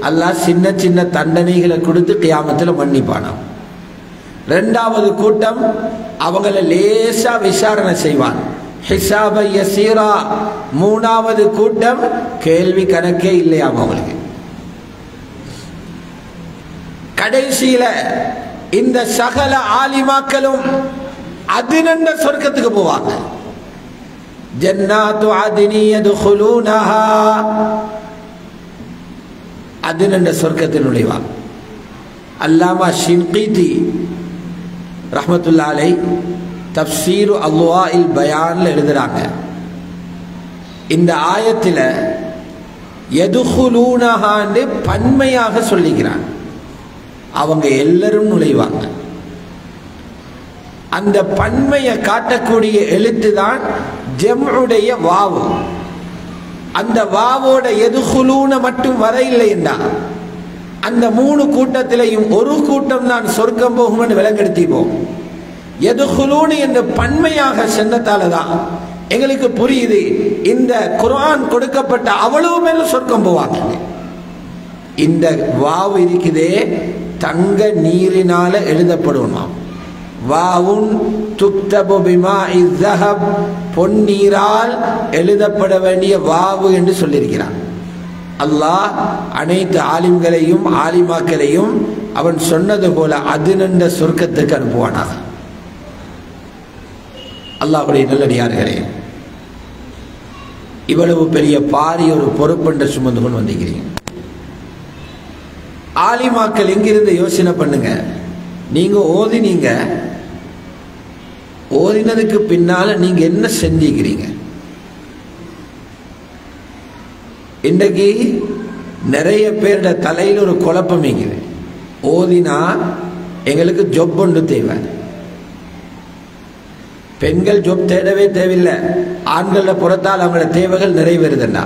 அல்லாஹ் சின்ன சின்ன தண்டனைகளை கொடுத்து கியாமத்தில் மன்னிப்பானாம். இரண்டாவது கூட்டம் அவங்களை லேசா விசாரணை செய்வான், ஹிசாப யசீரா. மூணாவது கூட்டம் கேள்வி கணக்கே இல்லையாம் அவங்களுக்கு. கடைசியில இந்த சகல ஆலிமாக்களும் அதினண்ட சொர்க்கத்துக்கு போவாங்க. ஜன்னாத்து அத்னி யதுகுலூனஹா, அதினண்ட சொர்க்கத்தில் நுழைவாங்க. அல்லாமா ஷின்கீதி ரஹ்மத்துல்லாஹி அலைஹி தஃப்சீரு அல்வாஇல் பயான்ல எழுதுறாங்க, இந்த ஆயத்தில் யதுகுலூனஹான்னு பன்மையாக சொல்லிக்கிறாங்க. அவங்க எல்லாரும் நுழைவாங்க. அந்த பன்மையை காட்டக்கூடிய எழுத்து தான் ஜம்உடைய வாவு, அந்த வாவோட எதுகுலூன மட்டும் வர இல்லை என்றா அந்த 3 கூட்டத்திலையும் ஒரு கூட்டம் தான் சொர்க்கம் போகும் என்று விளங்கெடுத்திப்போம். எதுகுலூன என்று பன்மையாக சொன்னதால தான் எங்களுக்கு புரியுது இந்த குர்ஆன் கொடுக்கப்பட்ட அவ்வளவு பேரும் சொர்க்கம் போவாங்க. இந்த வாவு இருக்குதே தங்க நீரினால எழுதப்படுவாம். வாவுன் துக்தபு பிமாஇ ஸஹப், பொன்னீரால் எழுதப்பட வேண்டிய வாவு என்று சொல்லியிருக்கிறான். அல்லாஹ் அனைத்து ஆலிம்களையும் ஆலிமாக்களையும் அவன் சொன்னது போல அதினண்ட சொர்க்கத்துக்கு அனுப்புவானாக. அல்லாஹ்வுடைய நல்லடியார்களே, இவ்வளவு பெரிய பாரிய ஒரு பொறுப்பென்ற சுமந்து கொண்டு வந்திருக்கிறீங்க. ஆலிமாக்கள் எங்கிருந்து யோசனை பண்ணுங்க. நீங்க ஓதினீங்க, ஓதினதுக்கு பின்னால நீங்க என்ன செஞ்சுக்கிறீங்க? இன்றைக்கு நிறைய பேருட தலையில் ஒரு குழப்பம் இருக்குது. ஓதினா எங்களுக்கு ஜொப் ஒன்று தேவை. பெண்கள் ஜொப் தேடவே தேவையில்லை. ஆண்கள புறத்தால் அவங்களோட தேவைகள் நிறைவேறுதுண்டா.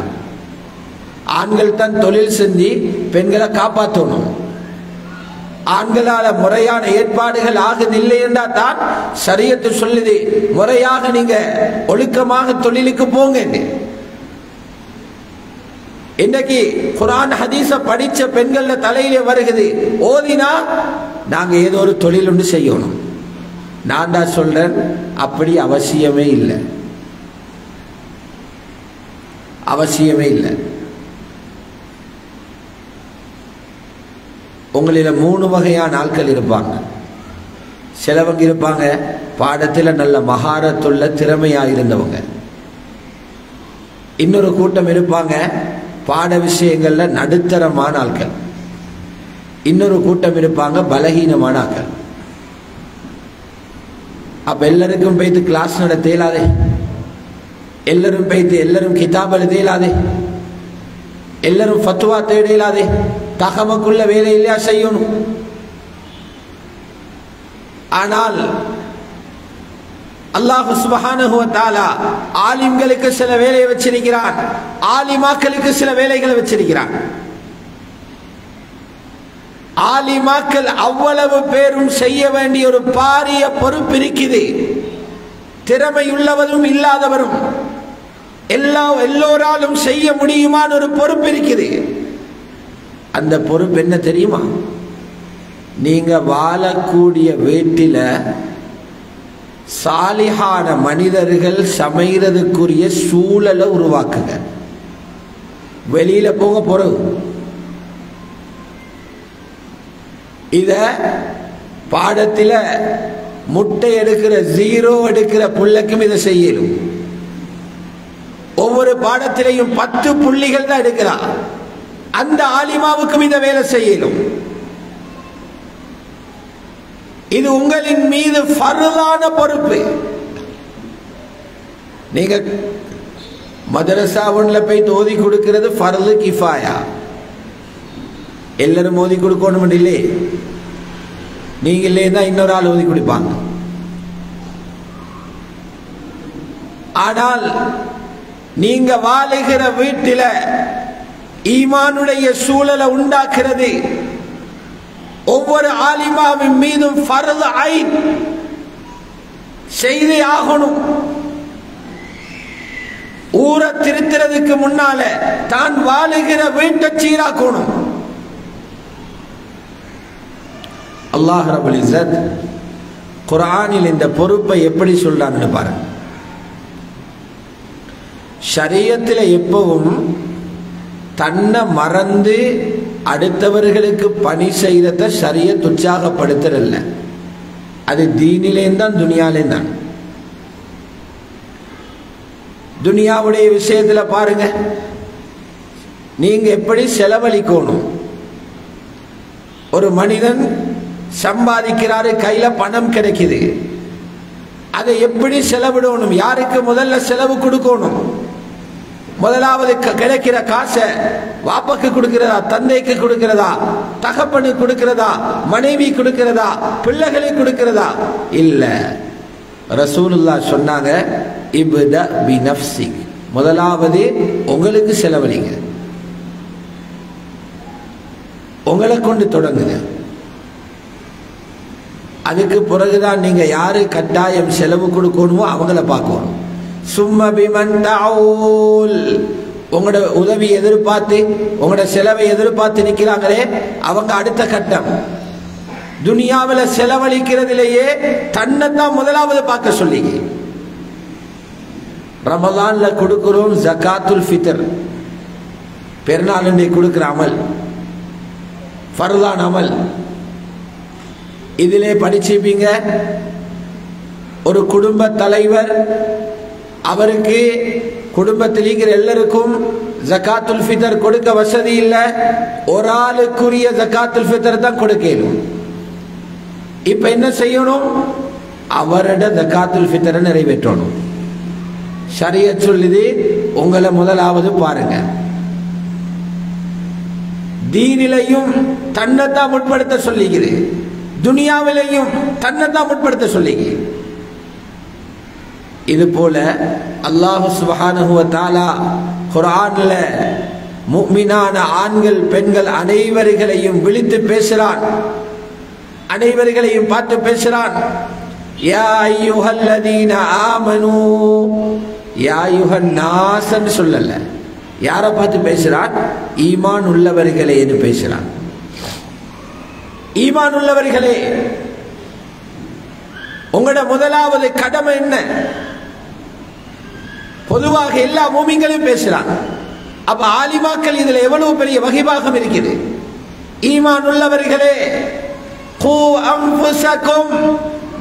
ஆண்கள் தான் தொழில் செஞ்சு பெண்களை காப்பாற்றணும். ஆண்களால முறையான ஏற்பாடுகள் ஆகுதில்லை என்றால் தான் ஷரியத்து சொல்லுது முறையாக நீங்க ஒழுக்கமாக தொழிலுக்கு போங்க. இன்னைக்கு குர்ஆன் ஹதீஸ படிச்ச பெண்கள தலையிலே வருகிறது, ஓதினா நாங்க ஏதோ ஒரு தொழில் ஒன்று செய்யணும். நான் தான் சொல்றேன், அப்படி அவசியமே இல்லை, அவசியமே இல்லை. உங்களில 3 வகையான ஆட்கள் இருப்பாங்க. சிலவங்க இருப்பாங்க பாடத்தில் நல்ல மகாரத்துள்ள திறமையா இருந்தவங்க. இன்னொரு கூட்டம் இருப்பாங்க பாட விஷயங்கள்ல நடுத்தரமான ஆட்கள். இன்னொரு கூட்டம் இருப்பாங்க பலகீனமான ஆட்கள். அப்ப எல்லாருக்கும் போய்த்து கிளாஸ் நடத்த இயலாதே, எல்லாரும் போய்த்து எல்லாரும் கிதாப் எழுத இயலாதே, எல்லாரும் ஃபத்வா தேட இயலாதே, தகவக்குள்ள வேலை இல்லையா செய்யணும். ஆனால் அல்லாஹ் சுப்ஹானஹு வ தஆலா ஆலிம்களுக்கு சில வேலையை வச்சிருக்கிறான், ஆலிமாக்களுக்கு சில வேலைகளை வச்சிருக்கிறான். ஆலிமாக்கள் அவ்வளவு பேரும் செய்ய வேண்டிய ஒரு பாரிய பொறுப்பு இருக்குது. திறமையுள்ளவரும் இல்லாதவரும் எல்லோராலும் செய்ய முடியுமான ஒரு பொறுப்பு இருக்குது. அந்த பொறுப்பு என்ன தெரியுமா? நீங்க வாழக்கூடிய வீட்டில சாலிஹான மனிதர்கள் சமைகிறதுக்குரிய சூழலை உருவாக்குங்க. வெளியில போக போறோம். இத பாடத்தில முட்டை எடுக்கிற 0 எடுக்கிற புள்ளைக்கும் இதை செய்யணும். ஒவ்வொரு பாடத்திலையும் 10 புள்ளிகள் தான் எடுக்கிறான். அந்த ஆலிமாவுக்கும் இந்த வேலை செய்யணும். இது உங்களின் மீது ஃபர்லான பொறுப்பு. நீங்க மதரசா ஒன்றுல போய் ஓதி கொடுக்கிறது ஃபர்லு கிஃபாயா. எல்லாரும் ஓதி கொடுக்கணும் இல்லை. நீங்க இல்லைன்னா இன்னொரு ஆள் ஓதி கொடுப்பாங்க. ஆனால் நீங்க வாழுகிற வீட்டில ஈமானுடைய சூழலை உண்டாக்குறது ஒவ்வொரு ஆலிமாவின் மீதும் ஃபர்து ஐன் செய்தே ஆகணும். ஊரை திருத்துறதுக்கு முன்னால தான் வாழுகிற வீட்டை சீராக்கணும். அல்லாஹ் ரப்பல் இஸ்ஸத் குர்ஆனில் இந்த பொறுப்பை எப்படி சொல்றான்னு பாருங்க. ஷரியத்தில் எப்பவும் தன்னை மறந்து அடுத்தவர்களுக்கு பணி செய்யறத ஷரியத் உற்சாகப்படுத்துறல்ல. அது தீனிலேயும் தான் துனியாலேயும் தான். துனியாவுடைய விஷயத்துல பாருங்க, நீங்க எப்படி செலவழிக்கணும். ஒரு மனிதன் சம்பாதிக்கிறாரு, கையில பணம் கிடைக்குது, அதை எப்படி செலவிடணும், யாருக்கு முதல்ல செலவு கொடுக்கணும். முதலாவது கிடைக்கிற காசை வாப்பாக்கு கொடுக்கிறதா, தந்தைக்கு கொடுக்கிறதா, தகப்பனுக்கு கொடுக்கிறதா, மனைவி கொடுக்கிறதா, பிள்ளைகளை கொடுக்கிறதா? இல்ல, ரசூலுல்லாஹ் சொன்னாங்க, இப்தா பி நஃப்ஸிக், முதலாவது உங்களுக்கு செலவழிங்க, உங்களை கொண்டு தொடங்குங்க. அதுக்கு பிறகுதான் நீங்க யாரு கட்டாயம் செலவு கொடுக்கணுமோ அவங்கள பார்க்கணும். சும்மா பிமன் தஊல், உங்களோட உதவி எதிர்பார்த்து உங்களோட செலவை எதிர்பார்த்து நிற்கிறாங்களே அவங்க அடுத்த கட்டம். துனியாவில் செலவழிக்கிறதுலேயே தன்னைத்தான் முதலாவது பார்க்க சொல்லி. ரமலான்ல கொடுக்கிறோம் ஜகாத்துல் ஃபித்ர், பெருநாள் அன்றைக்கு கொடுக்கிற அமல், ஃபர்லான் அமல். இதிலே படிச்சிருப்பீங்க, ஒரு குடும்ப தலைவர் அவருக்கு குடும்பத்தில் இருக்கிற எல்லாருக்கும் ஜகாத்துல் ஃபித்ர் கொடுக்க வசதி இல்லை, ஒரு ஆளுக்குரிய ஜகாத்துல் ஃபித்ர் தான் கொடுக்கணும். இப்ப என்ன செய்யணும்? அவரோட ஜகாத்துல் ஃபித்ரை நிறைவேற்றணும். ஷரியத் சொல்லுது, உங்களை முதலாவது பாருங்க. தீனிலையும் தன்னைத்தான் முற்படுத்த சொல்லிக்குது, துனியாவிலையும் தன்னைத்தான் முற்படுத்த சொல்லிக்கு. இது போல அல்லாஹ் சுப்ஹானஹு வ தஆலா குர்ஆன்ல முஃமினான ஆண்கள் பெண்கள் அனைவர்களையும் விழித்து பேசுறான், அனைவர்களையும் பார்த்து பேசுறான். யா அய்யுஹல்லதீன ஆமனூ, யா அய்யுஹன் நாஸ்ன்னு சொல்லல, யாரை பார்த்து பேசுறான்? ஈமான் உள்ளவர்களே என்று பேசுறான். ஈமான் உள்ளவர்களே, உங்களோட முதலாவது கடமை என்ன? பொதுவாக எல்லா மூமின்களையும் பேசுறான். அப்ப ஆலிமாக்கள் இதுல எவ்வளவு பெரிய வகிபாகம் இருக்குது. ஈமான் உள்ளவர்களே, கூ அன்ஃபுஸக்கும்,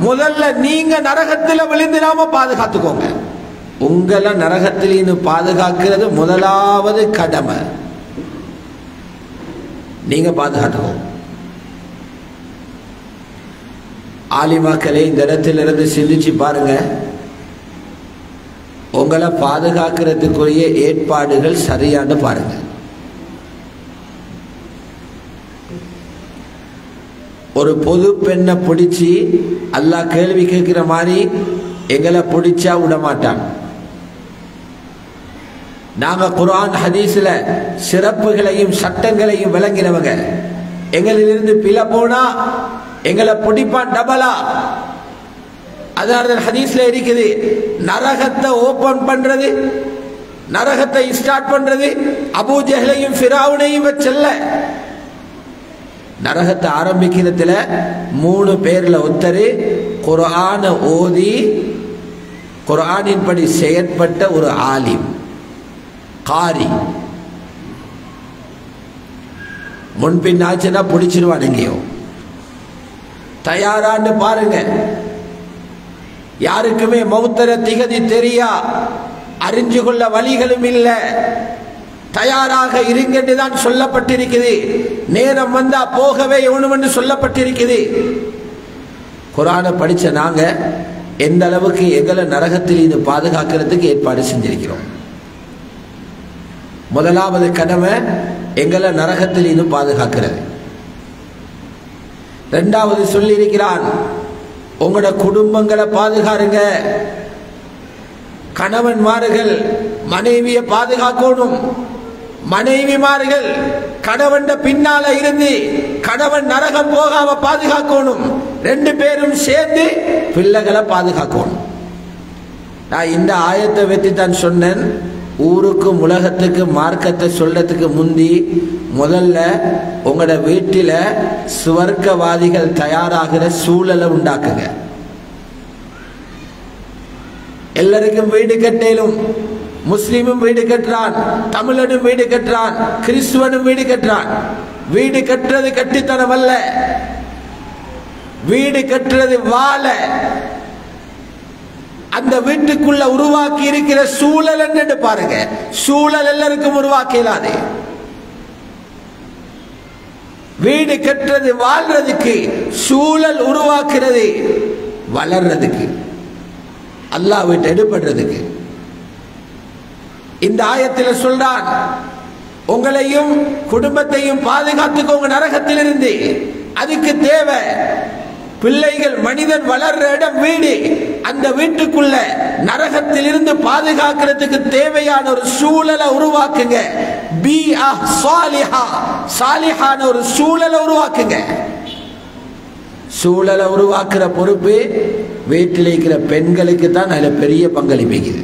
முதல்ல நீங்க நரகத்தில் விழுந்திடாம பாதுகாத்துக்கோங்க. உங்களை நரகத்திலிருந்து பாதுகாக்கிறது முதலாவது கடமை. நீங்க பாதுகாத்துக்கோங்க. ஆலிமாக்களே, இந்த இடத்திலிருந்து சிந்திச்சு பாருங்க, உங்களை பாதுகாக்கிறதுக்குரிய ஏற்பாடுகள் சரியான்னு பாருங்க. ஒரு பொது பெண்ணை பிடிச்சி அல்லாஹ் கேள்வி கேட்கிற மாதிரி எங்களை பிடிச்சா விட மாட்டான். நாங்க குர்ஆன் ஹதீஸ்ல சிறப்புகளையும் சட்டங்களையும் விளங்கினவங்க. எங்களிலிருந்து பிழை போனா எங்களை பிடிப்பான் டபலா. அதனால ஹதீஸ்ல இருக்குது, நரகத்தை ஓபன் பண்றது, நரகத்தை ஸ்டார்ட் பண்றது அபூ ஜஹலையும் ஃபிரௌனையும் வச்சல்ல. நரகத்தை ஆரம்பிக்கிறதுல 3 பேர்ல ஒருத்தர் குர்ஆனை ஓதி குர்ஆனின் படி செயற்பட்ட ஒரு ஆலிம், காரி. முன்பின் ஆச்சுன்னா பிடிச்சிருவான் எங்கேயோ. தயாரான்னு பாருங்க. யாருக்குமே மௌத்தர திகதி தெரியா, அறிஞ்சு கொள்ள வழிகளும் இல்லை. தயாராக இருங்கன்னு தான் சொல்லப்பட்டிருக்குது. நேரம் வந்தா போகவே ஒண்ணும் என்று சொல்லப்பட்டிருக்குது. குர்ஆனை படிச்ச நாங்க எந்த அளவுக்கு எங்களை நரகத்தில் இது பாதுகாக்கிறதுக்கு ஏற்பாடு செஞ்சிருக்கிறோம். முதலாவது கடமை எங்களை நரகத்தில் இது பாதுகாக்கிறது. இரண்டாவது சொல்லி இருக்கிறான், உங்களோட குடும்பங்களை பாதுகாருங்க. கணவன்மார்கள் மனைவியை பாதுகாக்கணும். மனைவிமார்கள் கணவன் பின்னால இருந்து கணவன் நரகம் போகாம பாதுகாக்கணும். 2 பேரும் சேர்ந்து பிள்ளைகளை பாதுகாக்கணும். நான் இந்த ஆயத்தை வெற்றி தான் சொன்னேன். ஊருக்கும் உலகத்துக்கு மார்க்கத்தை சொல்றதுக்கு முந்தி முதல்ல உங்களோட வீட்டில சுவர்க்கவாதிகள் தயாராகிற சூழலை உண்டாக்குங்க. எல்லாருக்கும் வீடு கட்டேலும். முஸ்லிமும் வீடு கட்டுறான், தமிழனும் வீடு கட்டுறான், கிறிஸ்துவனும் வீடு கட்டுறான். வீடு கட்டுறது கட்டித்தனம் அல்ல, வீடு கட்டுறது வாழ. அந்த வீட்டுக்குள்ள உருவாக்கி இருக்கிற சூழல் என்னன்னு பாருங்க. சூழல் எல்லாருக்கும் உருவாக்கலாது. வீடு கட்டுறது வாழ்றதுக்கு, சூழல் உருவாக்குறது வளர்றதுக்கு, அல்லாஹ் வீட்டை எடுபடுறதுக்கு. இந்த ஆயத்தில் சொல்றான், உங்களையும் குடும்பத்தையும் பாதுகாத்துக்கோங்க நரகத்திலிருந்து. அதுக்கு தேவை பிள்ளைகள் மனிதன் வளர்ற இடம் வீடு. அந்த வீட்டுக்குள்ள நரகத்தில் இருந்து பாதுகாக்கிறதுக்கு தேவையான ஒரு சூழலை உருவாக்குங்க. பி சாலிஹா, சாலிஹான ஒரு சூழலை உருவாக்குங்க. சூழலை உருவாக்குற பொறுப்பு வீட்டில் இருக்கிற பெண்களுக்கு தான் அதில் பெரிய பங்களிப்புக்குது.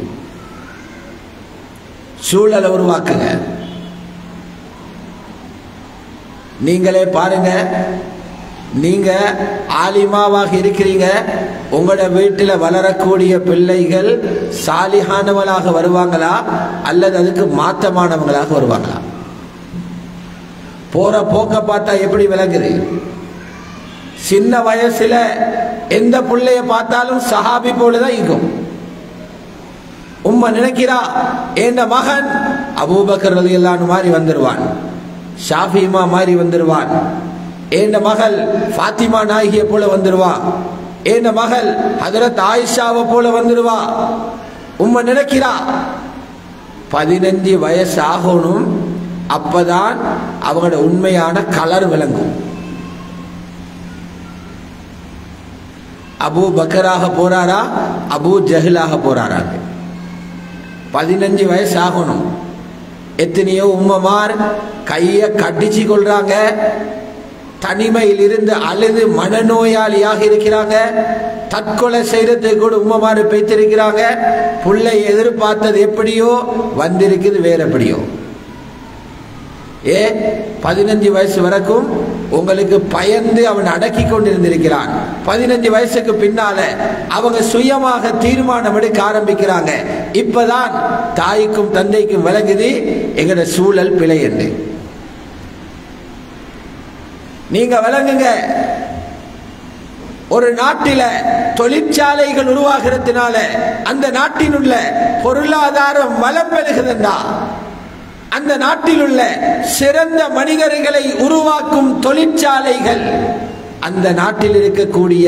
சூழலை உருவாக்குங்க. நீங்களே பாருங்க, நீங்க ஆலிமாவாக இருக்கிறீங்க, உங்களோட வீட்டில் வளரக்கூடிய பிள்ளைகள் சாலிஹானவளாக வருவாங்களா அல்லது அதுக்கு மாற்றமானவங்களாக வருவாங்களா? போற போக்க பார்த்தா எப்படி விளங்குது? சின்ன வயசுல எந்த பிள்ளைய பார்த்தாலும் சஹாபி போலதான் இருக்கும். உம்மா நினைக்கிறா என் மகன் அபூபக்கர் ரலியல்லாஹு அன்ஹு மாதிரி வந்துருவான், ஷாஃபிமா மாதிரி வந்துருவான், என் மகள் ஃபாத்திமா நாயகியை போல வந்துருவா, என் மகள் ஹஜரத் ஆயிஷாவை போல வந்துருவா. உம்மா நினைக்கிறா 15 வயசு ஆகணும், அப்பதான் அவங்களோட உண்மையான கலர் விளங்கும். அபூ பக்கராக போறாரா அபூ ஜஹிலாக போறாரா? 15 வயசு ஆகணும். எத்தனையோ உம்மமார் கையை கடிச்சு கொள்றாங்க, தனிமையில் இருந்து அழுது மனநோயாளியாக இருக்கிறாங்க, தற்கொலை செய்யறதுக்கு கூட உம்மமாறு பேத்திருக்கிறாங்க. புள்ளை எதிர்பார்த்தது எப்படியோ வந்திருக்குது வேற எப்படியோ. 15 வயசு வரைக்கும் உங்களுக்கு பயந்து அவன் அடக்கி கொண்டிருந்திருக்கிறான். 15 வயசுக்கு பின்னால அவங்க சுயமாக தீர்மானம் எடுக்க ஆரம்பிக்கிறாங்க. இப்பதான் தாய்க்கும் தந்தைக்கும் விளங்குது எங்கட சூழல் பிழை என்று. நீங்க விளங்குங்க, ஒரு நாட்டில தொழிற்சாலைகள் உருவாகிறதுனால அந்த நாட்டில் உள்ள பொருளாதாரம் வளம் பெறுகிறதா, அந்த நாட்டில் உள்ள சிறந்த மனிதர்களை உருவாக்கும் தொழிற்சாலைகள், அந்த நாட்டில் இருக்கக்கூடிய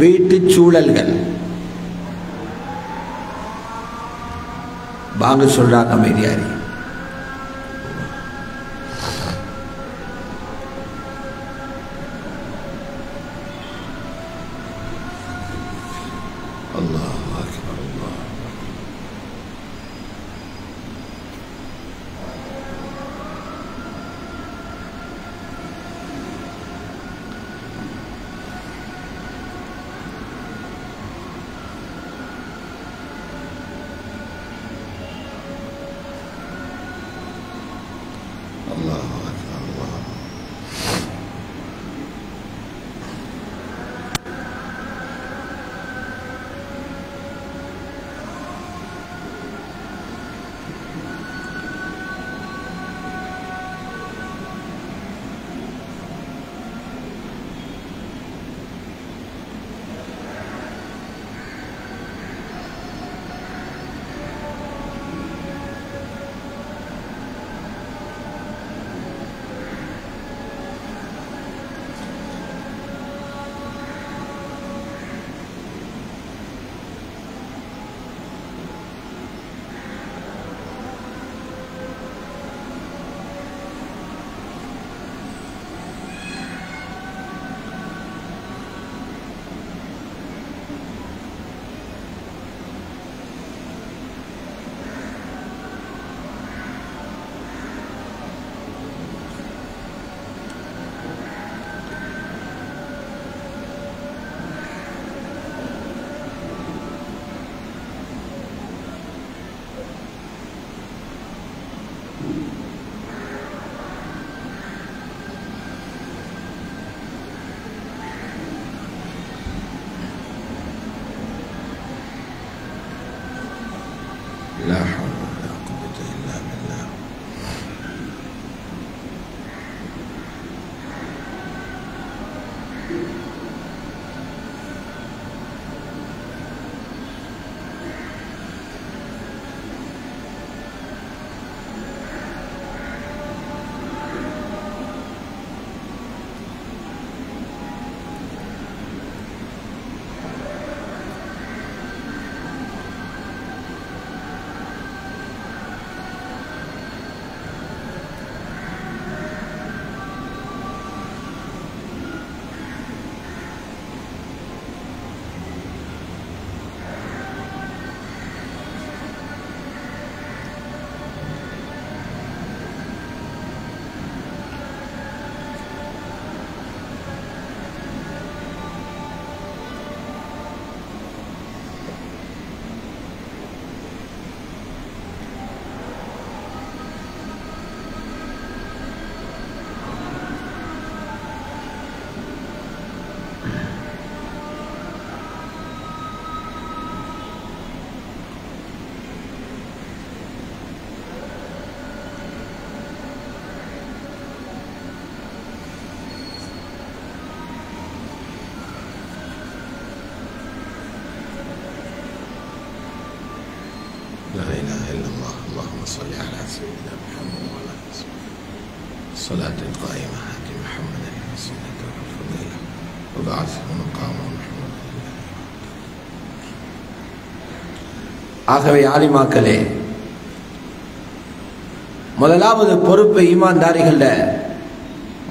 வீட்டு சூழல்கள். வாங்க சொல்றாங்க அமைதியாரி. صل على سيدنا محمد وعلى آله وصحبه الصلاة القائمة آت محمد الوسيلة والفضيلة وبعثه مقاما محمودا. ஆகவே ஆலிமாக்களே, முதலாவது பொறுப்பு ஈமான்தாரிகள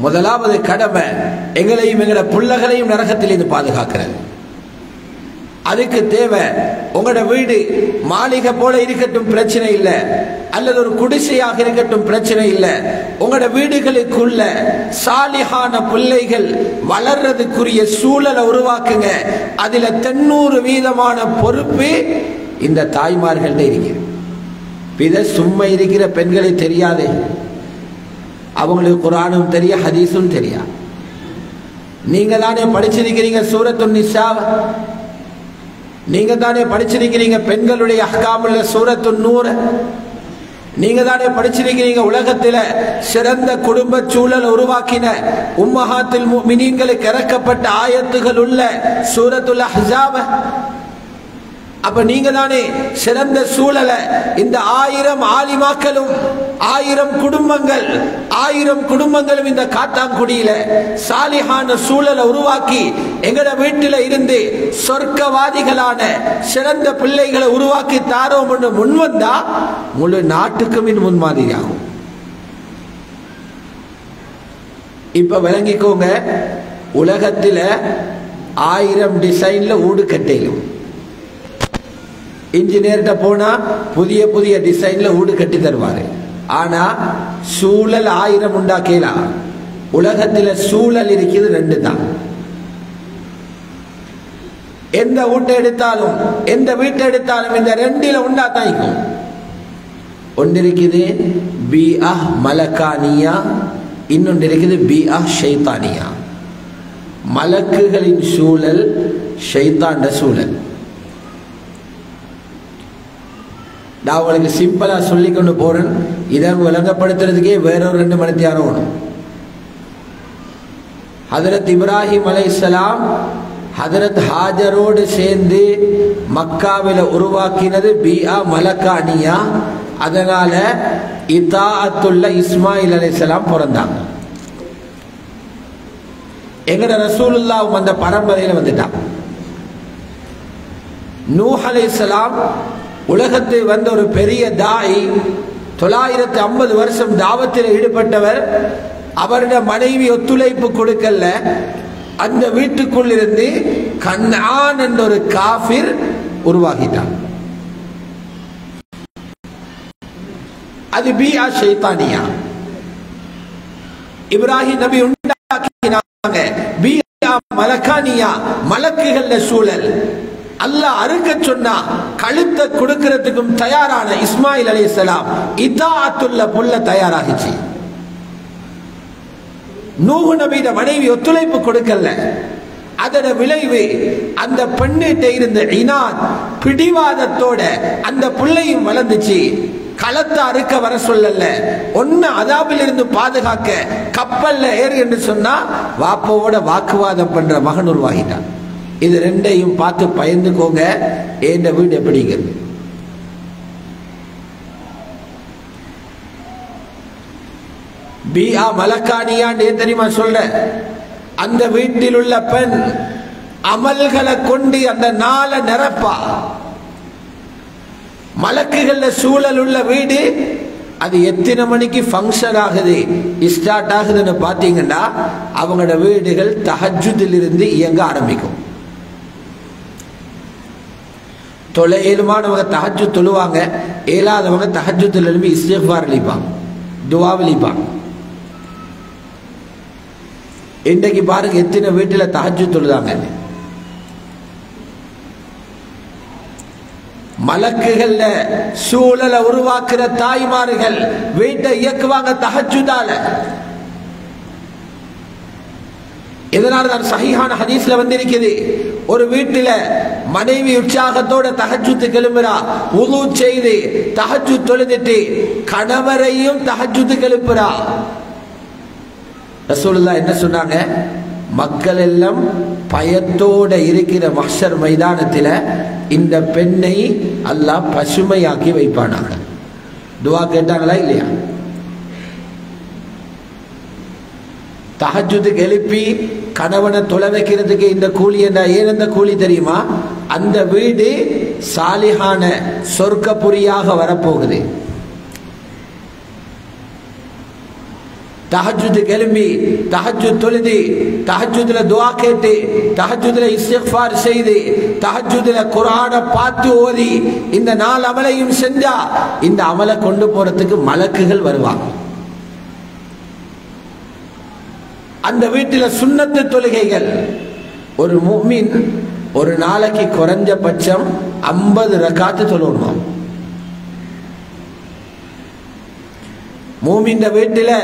முதலாவது கடமை எங்களையும் எங்களோட பிள்ளைகளையும் நரகத்திலிருந்து பாதுகாக்கிறது. அதுக்கு தேவை உங்களோட வீடு மாளிகை போல இருக்கட்டும் பிரச்சனை இல்லை, அல்லது ஒரு குடிசையாக இருக்கட்டும் பிரச்சனை இல்லை. உங்களோட வீடுகளுக்குள்ள சாலிஹான பிள்ளைகள் வளர்றதுக்குரிய சூழலை உருவாக்குங்க. அதுல 90% பொறுப்பு இந்த தாய்மார்கள்ட்ட இருக்கிறது. இதை சும்மா இருக்கிற பெண்களை தெரியாது, அவங்களுக்கு குர்ஆனும் தெரிய ஹதீஸும் தெரியா. நீங்க தானே படிச்சிருக்கிறீங்க சூரத்துன் நிசா, நீங்க தானே படிச்சிருக்கிறீங்க பெண்களுடைய அஹ்காமுள்ள சூரத்துன் நூர், நீங்க தானே படிச்சிருக்கிறீங்க உலகத்தில் சிறந்த குடும்ப சூழல் உருவாக்கின உம்மஹாத்துல் முஃமினீன்களுக்கு இறக்கப்பட்ட ஆயத்துகள் உள்ள சூரத்துல் அஹ்ஸாப். அப்ப நீங்க தானே சிறந்த சூழலை இந்த 1000 ஆலிமாக்களும் 1000 குடும்பங்களும் இந்த காத்தாங்குடியில சாலிஹான சூழலை உருவாக்கி எங்கட வீட்டில இருந்து சொர்க்கவாதிகளான சிறந்த பிள்ளைகளை உருவாக்கி தாரோம் என்று முன்வந்தா முழு நாட்டுக்கும் இது முன்மாதிரியாகும். இப்ப விளங்கிக்கோங்க, உலகத்துல 1000 டிசைன்ல ஊடு கட்டையிலும் இன்ஜினியர்கிட்ட போனா புதிய புதிய டிசைன்ல வீடு கட்டி தருவாரு. ஆனா சூழல் 1000 உண்டாக்கலாம். உலகத்துல சூழல் இருக்குது 2 தான். எந்த வீட்டை எடுத்தாலும் எந்த வீட்டை எடுத்தாலும் இந்த 2ல உண்டாதான் இருக்கும். ஒன்று இருக்குது பிஆ மலக்கானியா, இன்னொன்று இருக்குது பிஆ ஷைத்தானியா. மலக்குகளின் சூழல், ஷைத்தாண்ட சூழல். நான் உங்களுக்கு சிம்பிளா சொல்லி கொண்டு போறேன், இதை விளங்கப்படுத்துறதுக்கே வேறொரு 2 மணி நேரம் வேணும். ஹதரத் இப்ராஹிம் அலைஹிஸ்ஸலாம் ஹதரத் ஹாஜரோடு சேர்ந்து மக்காவில உருவாக்கினது பிஆ மலக்கானியா. அதனால இதாஅத்துள்ள இஸ்மாயில் அலைஹிஸ்ஸலாம் பிறந்தாங்க. எங்கட ரசூலுல்லாஹ் அந்த பரம்பரையில வந்துட்டாங்க. நூஹ் அலைஹிஸ்ஸலாம் உலகத்தில் வந்த ஒரு பெரிய தாய், 950 வருஷம் தாவத்தில் ஈடுபட்டவர். அவருடைய மனைவி ஒத்துழைப்பு கொடுக்கல. அந்த வீட்டுக்குள் இருந்து கன்ஆன் என்ற ஒரு காஃபிர் உருவாகிட்டார். அது பிஆ ஷைத்தானியா. இப்ராஹிம் நபி உண்டாக்கினாங்க பிஆ மலக்கானியா, மலக்குகள சூழல். அல்லாஹ் அறுக்க சொன்னா கழுத்தை கொடுக்கிறதுக்கும் தயாரான இஸ்மாயில் அலைஹிஸ்ஸலாம் இதாஅத்துள்ள புல்ல தயாராகிச்சு. நூஹ் நபியோட மனைவி ஒத்துழைப்பு கொடுக்கல. அதோட விளைவு அந்த பெண்ணிட்ட இருந்த இனாத் பிடிவாதத்தோட அந்த புள்ளையும் வளர்ந்துச்சு. களத்தை அறுக்க வர சொல்லல, ஒன்னு அதாபில் இருந்து பாதுகாக்க கப்பல்ல ஏறு என்று சொன்னா வாப்போட வாக்குவாதம் பண்ற மகன் உருவாகிட்டான். இது 2ஐயும் பார்த்து பயந்துக்கோங்க. என் வீடு எப்படிங்கிறது பிஆ மலக்கானியான்னு ஏன் தெரியுமா சொல்ற? அந்த வீட்டில் உள்ள பெண் அமல்களை கொண்டு அந்த நாளை நிரப்பா. மலக்குகள சூழல் உள்ள வீடு அது எத்தனை மணிக்கு ஃபங்க்ஷன் ஆகுது, ஸ்டார்ட் ஆகுதுன்னு பார்த்தீங்கன்னா அவங்களோட வீடுகள் தஹஜ்ஜுதில் இருந்து இயங்க ஆரம்பிக்கும். தொலைமானவங்க தஹஜ்ஜுத் தொழுவாங்க, ஏலாதவங்க தஹஜ்ஜுத்தில் எழுப்பி இஸ்திக்ஃபார் அளிப்பாங்க, துஆவில் அளிப்பாங்க. இன்றைக்கு பாருங்க எத்தனை வீட்டில் தஹஜ்ஜுத் தொழுதாங்க. மலக்குகள்ல சூழலை உருவாக்குற தாய்மார்கள் வீட்டை இயக்குவாங்க தஹஜ்ஜுதால. இதனால்தான் சஹீஹான ஹதீஸ்ல வந்திருக்குது, ஒரு வீட்டில மனைவி உற்சாகத்தோட தஹஜ்ஜுத் எழும்புறா, வுது செய்து தஹஜ்ஜுத் தொழுதுட்டு கணவரையும் தஹஜ்ஜுத் எழுப்புறா. ரசூலுல்லாஹ் என்ன சொன்னாங்க? மக்கள் எல்லாம் பயத்தோட இருக்கிற மஹ்ஷர் மைதானத்தில் இந்த பெண்ணை அல்லாஹ் பசுமையாக்கி வைப்பானாங்க. துவா கேட்டாங்களா இல்லையா? தஹஜ்ஜுதுக்கு எழுப்பி கணவனை தொலை வைக்கிறதுக்கு இந்த கூலி என்ன? ஏன் அந்த கூலி தெரியுமா? அந்த வீடு சாலிஹான சொர்க்கபுரியாக வரப்போகுது. தஹஜ்ஜுதுக்கு எழும்பி தஹஜ்ஜுத் தொழுது தஹஜ்ஜுதுல துஆ கேட்டு தஹஜ்ஜுதுல இஸ்திக்ஃபார் செய்து தஹஜ்ஜுதுல குர்ஆனை பார்த்து ஓதி இந்த 4 அமலையும் செஞ்சா இந்த அமலை கொண்டு போறதுக்கு மலக்குகள் வருவாங்க. அந்த வீட்டில் சுன்னத்து தொழுகைகள் ஒரு முஃமின் ஒரு நாளைக்கு குறைஞ்சபட்சம் 50 ரக்காத்து தொழணும். மூமின் வீட்டில்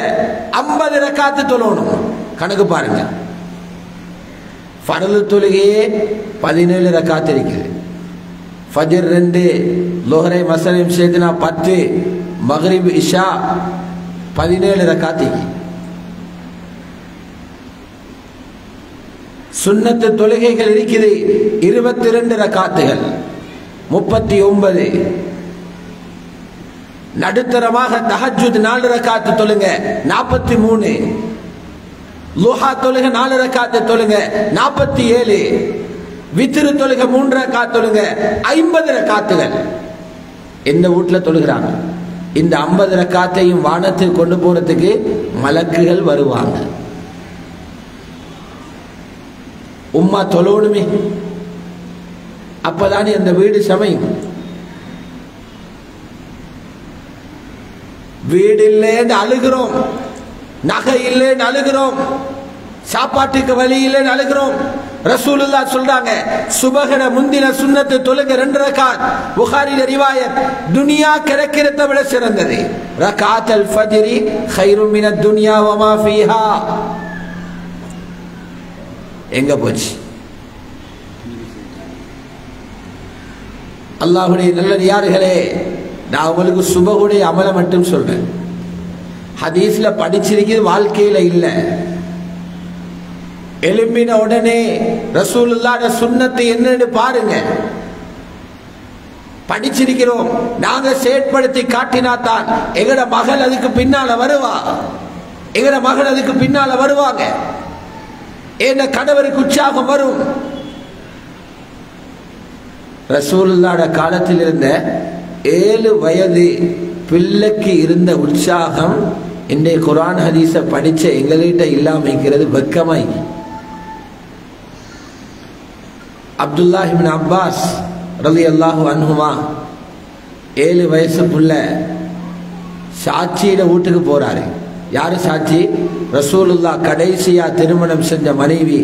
50 ரக்காத்து தொழணும். கணக்கு பாருங்க. ஃபர்து தொழுகையே 17 ரக்காத்து இருக்குது. ஃபஜ்ர் 2, லுஹ்ரை மஸ்ரிப் சேர்த்துனா 10, மக்ரிப் இஷா 17 ரக்காத்து. சுன்னத்து தொழுகைகள் இருக்குது 22 ரக்காத்துகள் 39. நடுத்தரமாக தஹஜ்ஜுத் 4 ரக்காத்து தொழுங்க 43. லுஹா தொழுக 4 ரக்காத்து தொழுங்க 47. வித்ரு தொழுக 3 ரக்காத்து தொழுங்க 50 ரக்காத்துகள். எந்த வீட்டுல தொழுகிறாங்க? இந்த 50 ரக்காத்தையும் வானத்துக்கு கொண்டு போறதுக்கு மலக்குகள் வருவாங்க. உம்மா தொழணுமே, அப்பதானே அந்த வீடு சமையும். வீடு இல்லைன்னு அழுகிறோம், நகை இல்லைன்னு அழுகிறோம், சாப்பாட்டுக்கு வழி இல்லைன்னு அழுகிறோம். ரசூலுல்லாஹ் சொல்றாங்க, சுபஹர முந்தின சுன்னத்து தொழுக 2 ரக்காத். புகாரில ரிவாயத், துனியா கிடைக்கிறத விட சிறந்தது. ரக்காத்தல் ஃபஜ்ரி கைரும் மினத் துன்யா வமா ஃபீஹா. எங்க போச்சு? அல்லாஹ்வுடைய நல்லடியார்களே, நான் உங்களுக்கு சுபஹுடைய அமலை மட்டும் சொல்றேன். ஹதீஸ்ல படிச்சிருக்கிறது, வாழ்க்கையில இல்ல. எழும்பின உடனே ரசூலுல்லாஹ் சுன்னத்து என்னன்னு பாருங்க. படிச்சிருக்கிறோம், நாங்க செயற்படுத்தி காட்டினாத்தான் எங்கட மகள் அதுக்கு பின்னால வருவா, எங்கட மகள் அதுக்கு பின்னால வருவாங்க, என்ன கணவருக்கு உற்சாகம் வரும். ரசூலுல்லாஹ் காலத்தில் இருந்த 7 வயது பிள்ளைக்கு இருந்த உற்சாகம் இன்றைய குர்ஆன் ஹதீஸ படிச்ச எங்கள்கிட்ட இல்லாம இருக்கிறது வெக்கமாய். அப்துல்லாஹ் இப்னு அப்பாஸ் ரலியல்லாஹு அன்ஹுமா 7 வயசு புள்ள சாட்சியிட வீட்டுக்கு போறாரு. யாரு சாட்சி? ரசூலுல்லாஹ் கடைசியா திருமணம் செஞ்ச மனைவி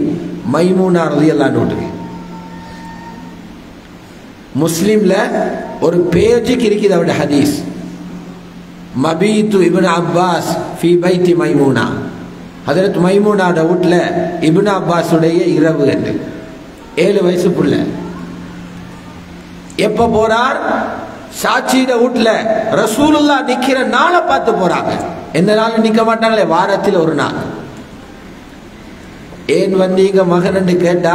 மைமூனா ரலியல்லாஹு வீட்டுக்கு. முஸ்லிம்ல ஒரு பேஜுக்கு இருக்குது அவருடைய ஹதீஸ், மபீத்து இப்னு அப்பாஸ் ஃபி பைத்தி மைமூனா. ஹஜ்ரத் மைமூனாவோட வீட்டுல இப்னு அப்பாஸுடைய இரவு என்று. 7 வயசு புள்ள. எப்ப போறார்? சாட்சியிட வீட்டுல ரசூலுல்லாஹ் நிக்கிற நாளை பார்த்து போறாங்க. எந்த நாளும் நிக்க மாட்டாங்களே, வாரத்தில் ஒரு நாள். ஏன் வந்தீங்க மகன் என்று கேட்டா,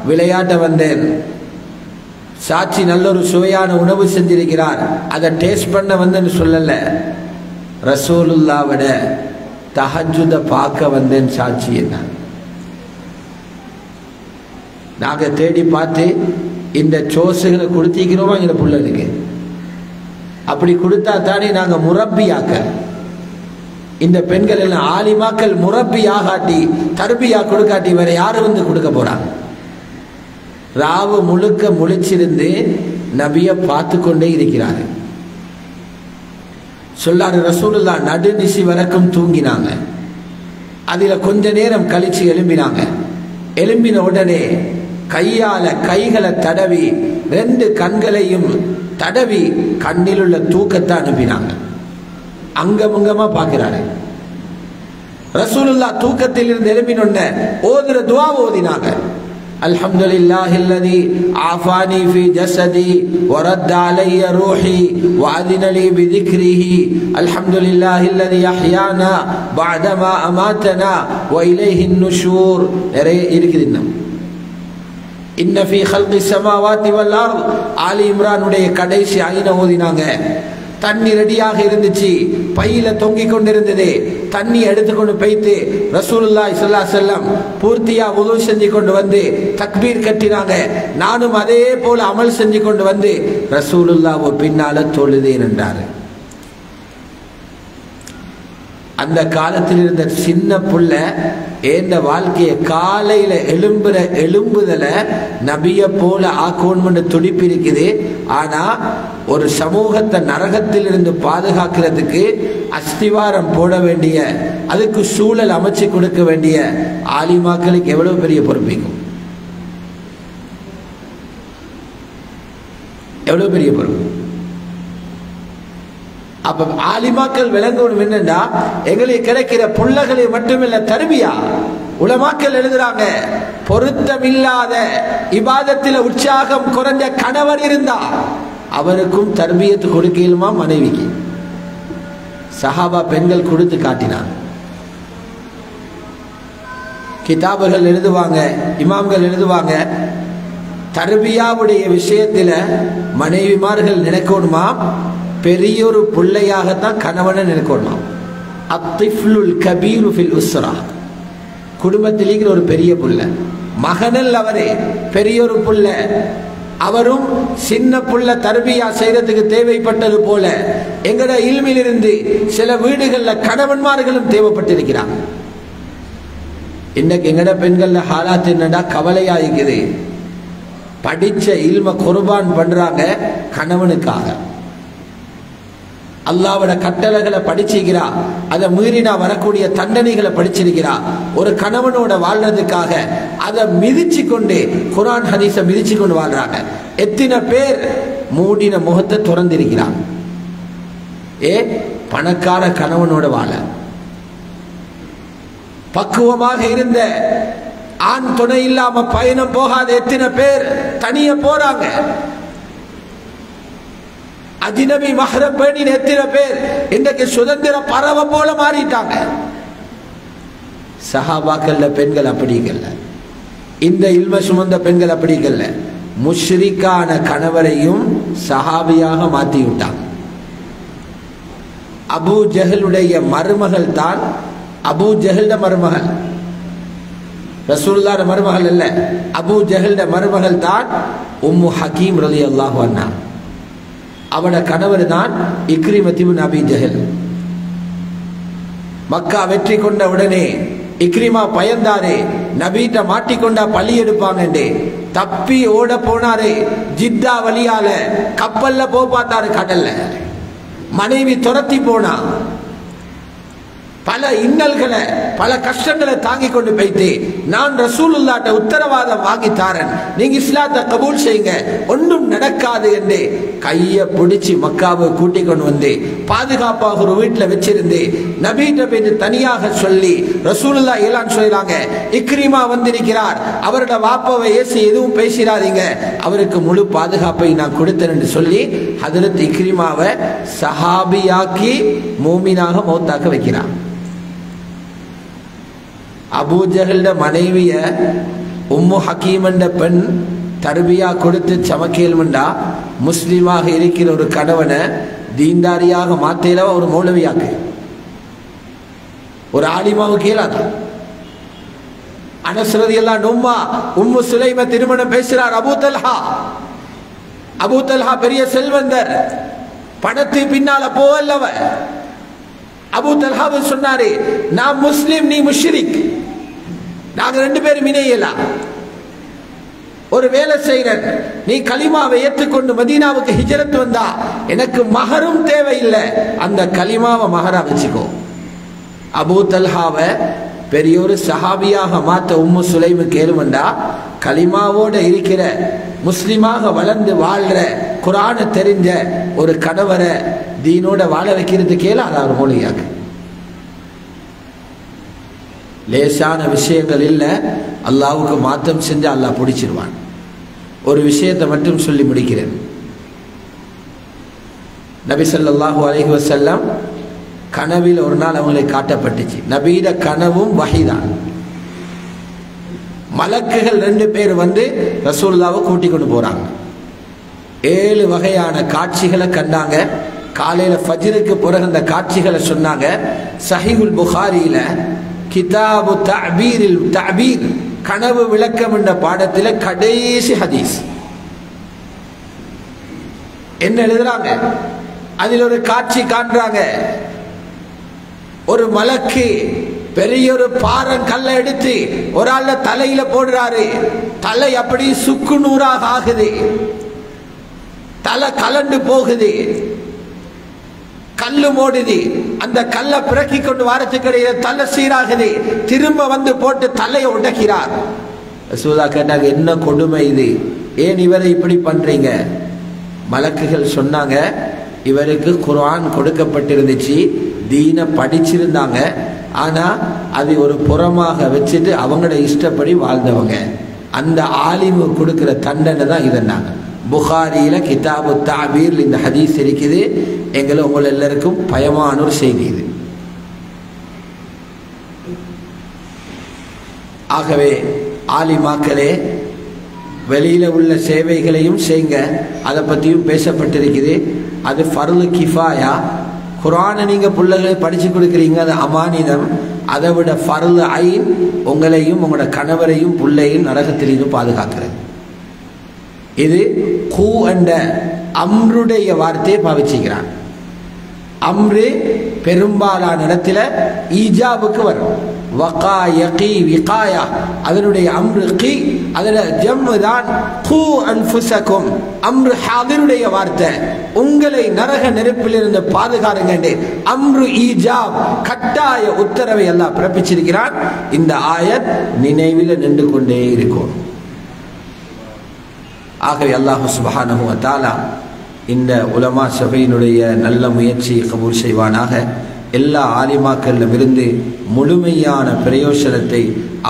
விளையாட்ட வந்தேன். சாட்சி நல்ல ஒரு சுவையான உணவு செஞ்சிருக்கிறார், அதை டேஸ்ட் பண்ண வந்தேன்னு சொல்லல, ரசூலுல்லாஹ்வோட தஹஜ்ஜுத பார்க்க வந்தேன் சாட்சி. என்ன நாங்க தேடி பார்த்து இந்த சோசுகளை கொடுத்திக்கிறோமா எங்க பிள்ளைகளுக்கு? அப்படி கொடுத்தா தானே நாங்க முரப்பியாக்க. இந்த பெண்கள் எல்லாம் ஆலிமாக்கள் முரப்பியாகாட்டி தர்பியா கொடுக்காட்டி வேற யாரு வந்து கொடுக்க போறாங்க? ராவு முழுக்க முழிச்சிருந்து நபியை பார்த்து கொண்டே இருக்கிறாரு. சொல்லாரு ரசூலுல்லாஹ் நடுநிசி வரைக்கும் தூங்கினாங்க. அதுல கொஞ்ச நேரம் கழிச்சு எழும்பினாங்க. எழும்பின உடனே கையால கைகளை தடவி 2 கண்களையும் தடவி கண்ணில் உள்ள தூக்கத்தை அனுப்பினாங்க. அங்கமுங்கமா பார்க்கிறாரு. ரசூலுல்லாஹ் தூக்கத்தில் இருந்து எழும்பினொன்ன ஓதுற துஆ ஓதினாங்க. அல்ஹம்துலில்லாஹில்லதி ஆஃபானி ஃபீ ஜஸதி வரத்த அலைய ரூஹி வஅதின லீ பிதிக்ரிஹி அல்ஹம்துலில்லாஹில்லதி அஹ்யானா பஅதமா அமாதனா வ இலைஹின் நுஷூர். நிறைய இருக்குது இன்னும். இன்ன ஃபீ ஹல்கி ஸமாவாத்தி வல் அர்த். ஆலி இம்ரானுடைய கடைசி ஆயத்தை ஓதினாங்க. தண்ணி ரெடியாக இருந்துச்சு, பையில தொங்கிக் கொண்டிருந்தது. தண்ணி எடுத்துக்கொண்டு போய்த்து ரசூலுல்லாஹி ஸல்லல்லாஹு அலைஹி வஸல்லம் பூர்த்தியா வுது செஞ்சு கொண்டு வந்து தக்பீர் கட்டினாங்க. நானும் அதே போல அமல் செஞ்சு கொண்டு வந்து ரசூலுல்லாஹ் பின்னால தொழுதேன் என்றாரு. அந்த காலத்தில் இருந்த சின்ன புள்ள ஏந்த வாழ்க்கையை காலையில எழும்புதல நபிய போல ஆக்கோன்னு துடிப்பு இருக்குது. ஆனா ஒரு சமூகத்தை நரகத்தில் இருந்து பாதுகாக்கிறதுக்கு அஸ்திவாரம் போட வேண்டிய, அதுக்கு சூழல் அமைச்சு கொடுக்க வேண்டிய ஆலிமாக்களுக்கு எவ்வளவு பெரிய பொறுப்பிக்கும், எவ்வளவு பெரிய பொறுப்பு. அப்ப ஆலிமாக்கள் விளங்கணும் என்னன்னா, எங்களுக்கு கிடைக்கிற புள்ளகளை மட்டுமில்ல தர்பியா. உலமாக்கள் எழுதுறாங்க, பொருத்தமில்லாத இபாதத்தில் உற்சாகம் குறைஞ்ச கணவர் இருந்தா அவருக்கும் தர்பியத்து கொடுக்கலுமா மனைவிக்கு. சஹாபா பெண்கள் கொடுத்து காட்டினார். கிதாபுகள் எழுதுவாங்க, இமாம்கள் எழுதுவாங்க, தர்பியாவுடைய விஷயத்துல மனைவிமார்கள் நினைக்கணுமா பெரியொரு பிள்ளையாகத்தான் கணவனை நினைக்கணுமா. அத்திஃப்லுல் கபீரு ஃபில் உஸ்ரா, குடும்பத்தில் இருக்கிற ஒரு பெரிய புள்ள, மகனல் அவரே பெரியொரு புள்ள, அவரும் சின்ன புள்ள தர்பியா செய்யறதுக்கு தேவைப்பட்டது போல எங்கட இல்மில் இருந்து சில வீடுகள்ல கணவன்மார்களும் தேவைப்பட்டிருக்கிறாங்க. இன்னைக்கு எங்கட பெண்கள்ல ஹாலாத் என்னடா கவலையா இருக்குது. படிச்ச இல்ம குர்பான் பண்றாங்க கணவனுக்காக. அல்லாஹ்வோட கட்டளைகளை படிச்சிருக்கிறா, அதை மீறினா வரக்கூடிய தண்டனைகளை படிச்சிருக்கிறா. ஒரு கணவனோட வாழ்றதுக்காக அதை மிதிச்சு கொண்டு குர்ஆன் ஹதீஸை மிதிச்சு கொண்டு வாழ்றாங்க. எத்தனை பேர் மூடின முகத்தை திறந்திருக்கிறாங்க. பணக்கார கணவனோட வாழ பக்குவமாக இருந்த ஆண் துணை இல்லாம பயணம் போகாத எத்தனை பேர் தனிய போறாங்க. அஜ்னபி மஹ்ரம் பேணின எத்தனை பேர் இன்றைக்கு சுதந்திர பறவை போல மாறிட்டாங்க. சஹாபாக்கள்ல பெண்கள் அப்படிங்கல்ல, இந்த இல்ம சுமந்த பெண்கள் அப்படிங்கல்ல, முஷ்ரிக்கான கணவரையும் சஹாபியாக மாற்றி விட்டாங்க. அபூ ஜஹலுடைய மருமகள் தான், அபூ ஜஹல்ட மருமகள், ரசூலுல்லாஹ் மருமகள் அல்ல, அபூ ஜஹல்ட மருமகள் தான் உம்மு ஹக்கீம் ரலியல்லாஹு அன்ஹா. அவட கணவர் தான் இக்ரிமத் இப்னு அபீ ஜஹல். மக்கா வெற்றி கொண்ட உடனே இக்ரிமா பயந்தாரே, நபீட்ட மாட்டிக்கொண்டா பழி எடுப்பாங்க, தப்பி ஓட போனாரே. ஜித்தா வழியால கப்பல்ல போ பார்த்தாரு, கடல்ல மனைவி துரத்தி போனா. பல இன்னல்களை பல கஷ்டங்களை தாங்கி கொண்டு போயிட்டு, நான் ரசூலுல்லாஹ்ட்ட உத்தரவாதம் வாங்கி தாரேன், நீங்க இஸ்லாத்தை கபூல் செய்யுங்க, ஒன்றும் நடக்காது என்று கையை பிடிச்சி மக்காவை கூட்டிக் கொண்டு வந்து பாதுகாப்பாக ஒரு வீட்டில் வச்சிருந்து நபீட்ட போய் தனியாக சொல்லி ரசூலுல்லாஹ் எல்லாம் சொல்றாங்க, இக்ரிமா வந்திருக்கிறார், அவரோட வாப்பாவை ஏசி எதுவும் பேசிடாதீங்க, அவருக்கு முழு பாதுகாப்பை நான் கொடுத்தேன் என்று சொல்லி ஹதரத் இக்ரிமாவை சஹாபியாக்கி மூமினாக மௌத்தாக்க வைக்கிறார். அபூ ஜஹல்ட மனைவிய உம்மு ஹக்கீம் என்ற பெண் தர்பியா கொடுத்து சமக்கேல்மண்டா, முஸ்லீமாக இருக்கிற ஒரு கணவனை தீன்தாரியாக மாத்தேலவா ஒரு மௌலவியாக்கு, ஒரு ஆலிமாவுக்கு இயலாதா? அனஸ் ரலியல்லாஹு அன்ஹு உம்மு சுலைம திருமணம் பேசுறார். அபூ தல்ஹா பெரிய செல்வந்தர், பணத்து பின்னால போவல்லவ. அபூ தல்ஹாவை சொன்னாரு, நான் முஸ்லிம், நீ முஷ்ரிக், நாங்க ரெண்டு பேரும் இணையலாம். ஒரு வேலை செய்யறேன், நீ கலிமாவை ஏற்றுக்கொண்டு மதீனாவுக்கு ஹிஜ்ரத் வந்தா எனக்கு மஹரும் தேவையில்லை, அந்த கலிமாவை மஹரா வச்சுக்கோ. அபூ தல்ஹாவை பெரியோரு சஹாபியாக மாத்த உம்மு சுலைமுக்கு ஏழுமண்டா, கலிமாவோட இருக்கிற முஸ்லிமாக வளர்ந்து வாழ்ற குர்ஆனை தெரிஞ்ச ஒரு கணவரை தீனோட வாழ வைக்கிறது கேளாத ஒரு மொழியாக. லேசான விஷயங்கள் இல்லை, அல்லாஹ்வுக்கு மாத்தம் செஞ்சு அல்லாஹ் பிடிச்சிருவான். ஒரு விஷயத்தை மட்டும் சொல்லி முடிக்கிறேன். நபி ஸல்லல்லாஹு அலைஹி வஸல்லம் கனவில் ஒரு நாள் அவங்களை காட்டப்பட்டுச்சு. நபீட கனவும் வஹீதான். மலக்குகள் 2 பேர் வந்து ரசூலுல்லாஹ்வை கூட்டி கொண்டு போறாங்க. 7 வகையான காட்சிகளை கண்டாங்க. காலையில் ஃபஜ்ருக்கு பிறகு அந்த காட்சிகளை சொன்னாங்க. சஹீஹுல் புகாரியில கிதாபு தஅபீர் கனவு விளக்கம் என்ற பாடத்தில் கடைசி ஹதீஸ் என்ன எழுதுறாங்க? அதில் ஒரு காட்சி காண்றாங்க. ஒரு மலக்கு பெரிய ஒரு பாறங்கல்லை எடுத்து ஒரு ஆள தலையில போடுறாரு. தலை அப்படி சுக்கு நூறாக ஆகுது, தலை கலண்டு போகுது, கல்லு மோடுது. அந்த கல்லை பிறக்கி கொண்டு வாரத்துக்கு இடையில தலை சீராகுது. திரும்ப வந்து போட்டு தலையை உடைக்கிறார். ரசூலுல்லாஹ் கேட்டாங்க, என்ன கொடுமை இது, ஏன் இவரை இப்படி பண்றீங்க? மலக்குகள் சொன்னாங்க, இவருக்கு குர்ஆன் கொடுக்கப்பட்டிருந்துச்சு, தீன படிச்சிருந்தாங்க, ஆனா அது ஒரு புறமாக வச்சுட்டு அவங்களோட இஷ்டப்படி வாழ்ந்தவங்க. அந்த ஆலிமு கொடுக்கிற தண்டனை தான் இதன்னாங்க. புகாரியில கிதாபு தஅபீர் இந்த ஹதீஸ் இருக்குது. எங்களை உங்கள் எல்லாருக்கும் பயமான ஒரு செய்தி இது. ஆகவே ஆலிமாக்களே, வெளியில உள்ள சேவைகளையும் செய்யுங்க, அதை பற்றியும் பேசப்பட்டிருக்குது. அது ஃபர்லு கிஃபாயா. குர்ஆனை நீங்க பிள்ளைகளை படிச்சு கொடுக்குறீங்க, அது அமானிதம். அதை விட ஃபர்லு ஐன் உங்களையும் உங்களோட கணவரையும் பிள்ளையும் நரகத்திலிருந்து பாதுகாக்கிறது. இது கூ என்ற அம்ருடைய வார்த்தையை பாவிச்சுக்கிறான். அம்ரு பெரும்பாலான இடத்துல ஈஜாபுக்கு வரும். வகா யகி விகாயா அதனுடைய அம்ரு கி, அதுல ஜம்மு தான் கூ அன்ஃபுஸகும். அம்ரு ஹாதிருடைய வார்த்தை, உங்களை நரக நெருப்பிலிருந்து பாதுகாருங்க. அம்ரு ஈஜாப் கட்டாய உத்தரவை எல்லாம் பிறப்பிச்சிருக்கிறான். இந்த ஆயத் நினைவில் நின்று கொண்டே இருக்கும். ஆகவே அல்லாஹ் சுப்ஹானஹு வ தஆலா இந்த உலமா சபையினுடைய நல்ல முயற்சியை கபூல் செய்வானாக. எல்லா ஆலிமாக்களிலும் இருந்து முழுமையான பிரயோசனத்தை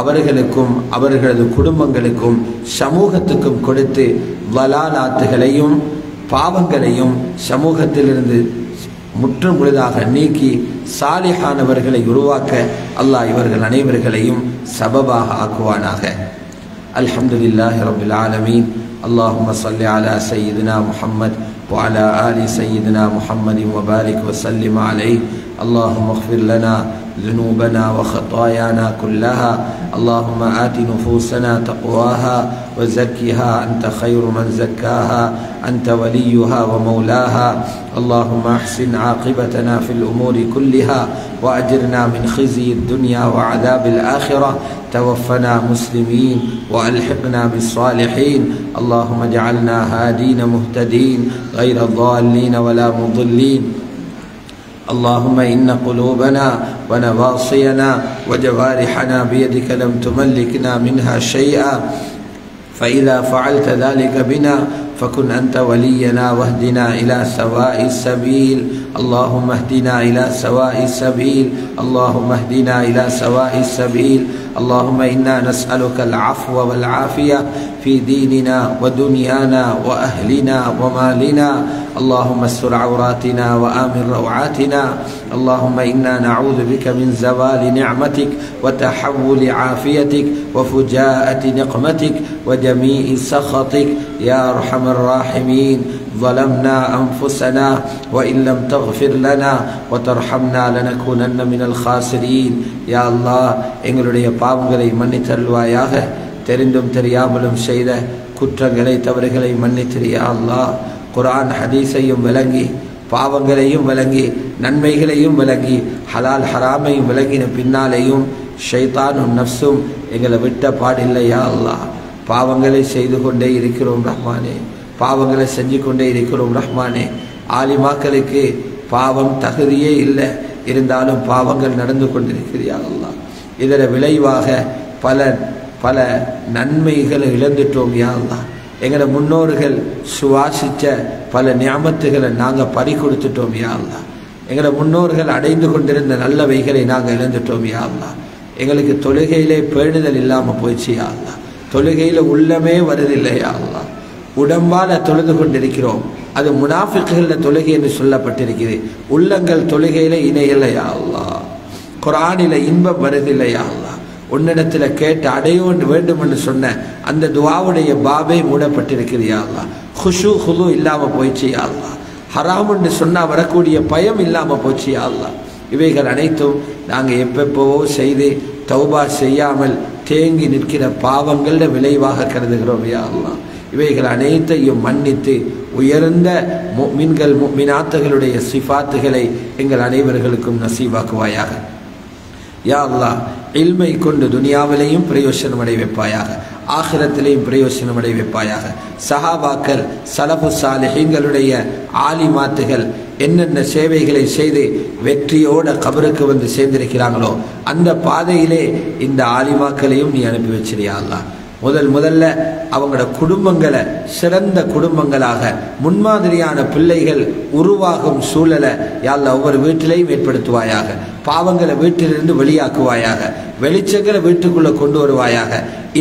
அவர்களுக்கும் அவர்களது குடும்பங்களுக்கும் சமூகத்துக்கும் கொடுத்து வலாலாத்துகளையும் பாவங்களையும் சமூகத்திலிருந்து முற்றும் முழுதாக நீக்கி சாலிஹானவர்களை உருவாக்க அல்லாஹ் இவர்கள் அனைவர்களையும் சபபாக ஆக்குவானாக. அல்ஹம்துலில்லாஹி ரப்பில் ஆலமீன். اللهم صل على سيدنا محمد وعلى آل سيدنا محمد وبارك وسلم عليه. اللهم اغفر لنا ذنوبنا وخطايانا كلها. اللهم آت نفوسنا تقواها وزكها أنت خير من زكاها، أنت وليها ومولاها. اللهم أحسن عاقبتنا في الأمور كلها وأجرنا من خزي الدنيا وعذاب الآخرة. توفنا مسلمين وألحقنا بالصالحين. اللهم اجعلنا هادين مهتدين غير ضالين ولا مضلين. اللهم إن قلوبنا ونواصينا وجوارحنا بيدك لم تملكنا منها شيئا، فإذا فعلت ذلك بنا فكن أنت ولينا واهدنا إلى سواء السبيل. اللهم اهدنا إلى سواء السبيل. اللهم اهدنا إلى سواء السبيل. اللهم إنا نسألك العفو والعافية في ديننا ودنيانا وأهلنا ومالنا. اللهم استر عوراتنا وآمن روعاتنا. اللهم إنا نعوذ بك من زوال نعمتك وتحول عافيتك وفجاءة نقمتك وجميع سخطك يا أرحم الراحمين. ظلمنا أنفسنا وإن لم تغفر لنا وترحمنا لنكونن من الخاسرين. يا الله எங்களுடைய பாவங்களை மன்னித்தருள்வாயாக. தெரிந்தும் தெரியாமலும் செய்த குற்றங்களை தவறுகளை மன்னித்திரு யா அல்லாஹ். குர்ஆன் ஹதீஸையும் விளங்கி பாவங்களையும் விளங்கி நன்மைகளையும் விளங்கி ஹலால் ஹராமையும் விளங்கின பின்னாலேயும் ஷைத்தானும் நஃப்ஸும் எங்களை விட்ட பாடில்லை யா அல்லாஹ். பாவங்களை செய்து கொண்டே இருக்கிறோம் ரஹ்மானே, பாவங்களை செஞ்சு கொண்டே இருக்கிறோம் ரஹ்மானே. ஆலிமாக்களுக்கு பாவம் தகுதியே இல்லை, இருந்தாலும் பாவங்கள் நடந்து கொண்டிருக்கிறியா அல்லாஹ். இதன் விளைவாக பல நன்மைகளை இழந்துட்டோம் யா அல்லாஹ். எங்களை முன்னோர்கள் சுவாசித்த பல நியாமத்துகளை நாங்கள் பறி கொடுத்துட்டோம் யா அல்லாஹ். எங்களை முன்னோர்கள் அடைந்து கொண்டிருந்த நல்லவைகளை நாங்கள் இழந்துட்டோம் யா அல்லாஹ். எங்களுக்கு தொழுகையிலே பேணுதல் இல்லாமல் போயிடுச்சு யா அல்லாஹ். தொழுகையில் உள்ளமே வருதில்லை யா அல்லாஹ். உடம்பால் தொழுது கொண்டிருக்கிறோம், அது முனாஃபிக்குகளின் தொழுகை என்று சொல்லப்பட்டிருக்கிறது. உள்ளங்கள் தொழுகையில் இணையில்லை யா அல்லாஹ். குர்ஆனில் இன்பம் வருதில்லை யா அல்லாஹ். உன்னிடத்தில் கேட்டு அடைய வேண்டும் என்று சொன்ன அந்த துஆவுடைய பாபே மூடப்பட்டிருக்கிறது யா அல்லாஹ். குஷு ஹுது இல்லாமல் போயிடுச்சு யா அல்லாஹ். ஹராம் என்று சொன்னால் வரக்கூடிய பயம் இல்லாமல் போச்சு யா அல்லாஹ். இவைகள் அனைத்தும் நாங்கள் எப்பப்போவோ செய்து தௌபா செய்யாமல் தேங்கி நிற்கிற பாவங்கள விளைவாக கருதுகிறோம் யா அல்லாஹ். இவைகள் அனைத்தையும் மன்னித்து உயர்ந்த முஃமின்கள் முஃமினாத்துகளுடைய சிஃபாத்துகளை எங்கள் அனைவர்களுக்கும் நசீவாக்குவாயாக யா அல்லாஹ். இல்மை கொண்டு துனியாவிலேயும் பிரயோசனம் அடை வைப்பாயாக, ஆகிரத்திலேயும் பிரயோசனம் அடை வைப்பாயாக. சஹாபாக்கள் சலஃபு சாலிஹீன்களுடைய ஆலிமாத்துகள் என்னென்ன சேவைகளை செய்து வெற்றியோட கபருக்கு வந்து சேர்ந்திருக்கிறாங்களோ அந்த பாதையிலே இந்த ஆலிமாக்களையும் நீ அனுப்பி வச்சிரியா அல்லாஹ். முதல்ல அவங்களோட குடும்பங்களை சிறந்த குடும்பங்களாக முன்மாதிரியான பிள்ளைகள் உருவாகும் சூழலை யா அல்லாஹ் ஒவ்வொரு வீட்டிலையும் ஏற்படுத்துவாயாக. பாவங்களை வீட்டிலிருந்து வெளியாக்குவாயாக, வெளிச்சங்களை வீட்டுக்குள்ள கொண்டு வருவாயாக,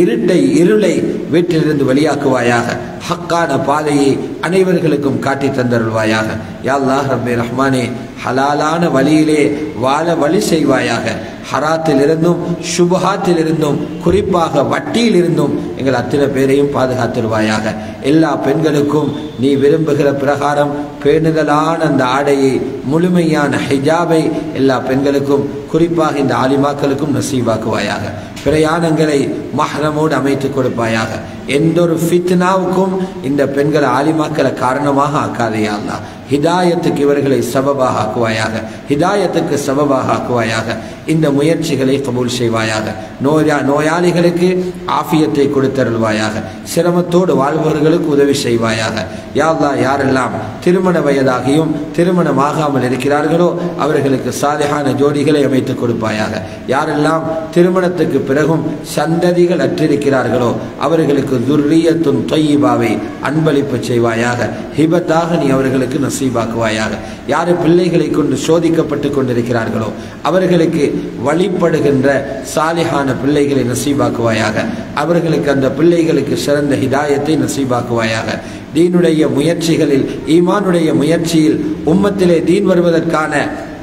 இருளை வீட்டிலிருந்து வெளியாக்குவாயாக, ஹக்கான பாதையை அனைவர்களுக்கும் காட்டி தந்தருள்வாயாக. யா அல்லாஹ் ரப்பே ரஹ்மானே, ஹலாலான வழியிலே வாழ வழி செய்வாயாக. ஹராத்தில் இருந்தும் சுபஹாத்தில் இருந்தும் குறிப்பாக வட்டியில் இருந்தும் எங்கள் அத்தனை பேரையும் பாதுகாத்துருவாயாக. எல்லா பெண்களுக்கும் நீ விரும்புகிற பிரகாரம் பேணுதலான அந்த ஆடையை, முழுமையான ஹிஜாபை எல்லா பெண்களுக்கும் குறிப்பாக இந்த ஆலிமாக்களுக்கும் நசீவாக்குவாயாக. பிரயாணங்களை மஹ்ரமோடு அமைத்துக் கொடுப்பாயாக. எந்த ஒரு ஃபித்னாவுக்கும் இந்த பெண்கள் ஆலிமாக்களை காரணமாக ஆக்காதையா அல்லாஹ். ஹிதாயத்துக்கு இவர்களை சபபாக ஆக்குவாயாக, ஹிதாயத்துக்கு சபபாக ஆக்குவாயாக. இந்த முயற்சிகளை கபூல் செய்வாயாக. நோயாளிகளுக்கு ஆஃபியத்தை கொடுத்தருள்வாயாக. சிரமத்தோடு வாழ்பவர்களுக்கு உதவி செய்வாயாக. யா அல்லாஹ், யாரெல்லாம் திருமண வயதாகியும் திருமணமாகாமல் இருக்கிறார்களோ அவர்களுக்கு சாலிஹான ஜோடிகளை அமைத்துக் கொடுப்பாயாக. யாரெல்லாம் திருமணத்துக்கு பிறகும் சந்ததிகள் அற்றிருக்கிறார்களோ அவர்களுக்கு துர்ரியத்துன் தொய்யிபாவை அன்பளிப்பு செய்வாயாக. ஹிபத்தாக நீ அவர்களுக்கு நசீபாக்குவாயாக. யாரு பிள்ளைகளை கொண்டு சோதிக்கப்பட்டு கொண்டிருக்கிறார்களோ அவர்களுக்கு வழிபடுகின்ற சாலிஹான பிள்ளைகளை நசீபாக்குவாயாக. அவர்களுக்கு அந்த பிள்ளைகளுக்கு சிறந்த ஹிதாயத்தை நசீபாக்குவாயாக. தீனுடைய முயற்சிகளில், ஈமானுடைய முயற்சியில், உம்மத்திலே தீன் வருவதற்கான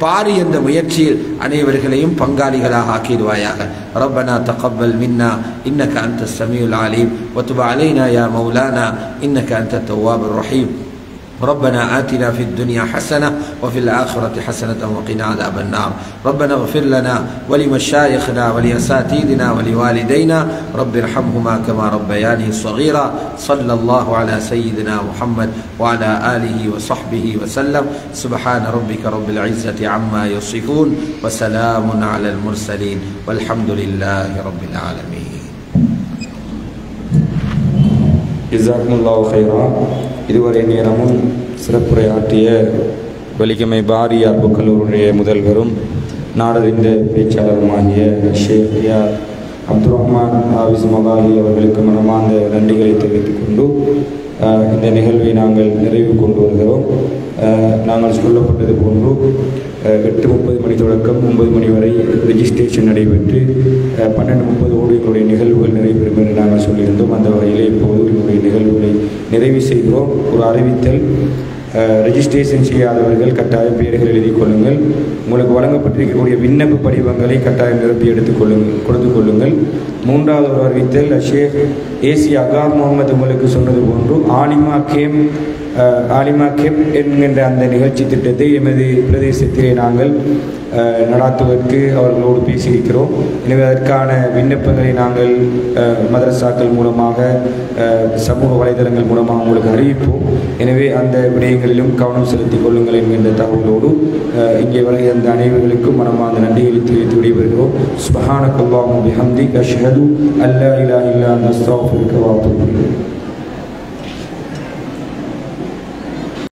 பாரி என்ற முயற்சியில் அனைவர்களையும் பங்காளிகளாக ஆக்கிடுவாயாக. ரப்பனா தகப்பல் மின்னா இன்னக அன்த ஸமீஉல் அலீம் வதுப் அலைனா யா மௌலானா இன்னக அன்த தவ்வாபுர் ரஹீம். ربنا آتنا في الدنيا حسنة وفي الآخرة حسنة وقنا عذاب النار. ربنا اغفر لنا ولمشايخنا ولأساتذتنا ولوالدينا رب ارحمهما كما ربياني صغيرا. صلى الله على سيدنا محمد وعلى آله وصحبه وسلم. سبحان ربك رب العزة عما يصفون وسلام على المرسلين والحمد لله رب العالمين. ஜஸாக்குமுல்லாஹு கைரா. இதுவரை நேரமும் சிறப்புரையாற்றிய வலிகமை பாரியா கல்லூரியுடைய முதல்வரும் நாடறிந்த பேச்சாளருமாகிய ஷேக் அப்துல் ரஹ்மான் ஹாஃபிஸ் மகாலி அவர்களுக்கு மனமார்ந்த நன்றிகளை தெரிவித்துக் கொண்டு இந்த நிகழ்வை நாங்கள் நிறைவு கொண்டு வருகிறோம். நாங்கள் சொல்லப்பட்டது போன்று 8:30 மணி தொடக்கம் 9 மணி வரை ரெஜிஸ்ட்ரேஷன் நடைபெற்று 12:30 எங்களுடைய நிகழ்வுகள் நிறைவேறும் என்று நாங்கள் சொல்லியிருந்தோம். அந்த வகையிலே இப்போது எங்களுடைய நிகழ்வுகளை நிறைவு செய்கிறோம். ஒரு அறிவித்தல்: ரெஜிஸ்ட்ரேஷன் செய்யாதவர்கள் கட்டாயம் பெயர்கள் எழுதிக் கொள்ளுங்கள். உங்களுக்கு வழங்கப்பட்டிருக்கக்கூடிய விண்ணப்ப படிவங்களை கட்டாயம் நிரப்பி கொடுத்து கொள்ளுங்கள். மூன்றாவது ஒரு அறிவித்தல்: ஷேக் ஏசி அகார் முகமது உங்களுக்கு சொன்னது போன்று ஆலிமா கேப் என்கின்ற அந்த நிகழ்ச்சி திட்டத்தை எமது பிரதேசத்திலே நாங்கள் நடாத்துவதற்கு அவர்களோடு பேசியிருக்கிறோம். எனவே அதற்கான விண்ணப்பங்களை நாங்கள் மதரசாக்கள் மூலமாக, சமூக வலைதளங்கள் மூலமாக உங்களுக்கு அறிவிப்போம். எனவே அந்த விடயங்களிலும் கவனம் செலுத்திக் கொள்ளுங்கள் என்கின்ற தகவலோடு இங்கே வரை அந்த அனைவர்களுக்கும் மனமார்ந்த நன்றிகளை தெரிவித்து விடைபெறுகிறோம். சுப்ஹானக்கல்லாஹு வபிஹம்திக அஷ்ஹது அல்லா இலாஹா இல்லா அன்த அஸ்தக்ஃபிருக வ அத்தூபு இலைக்.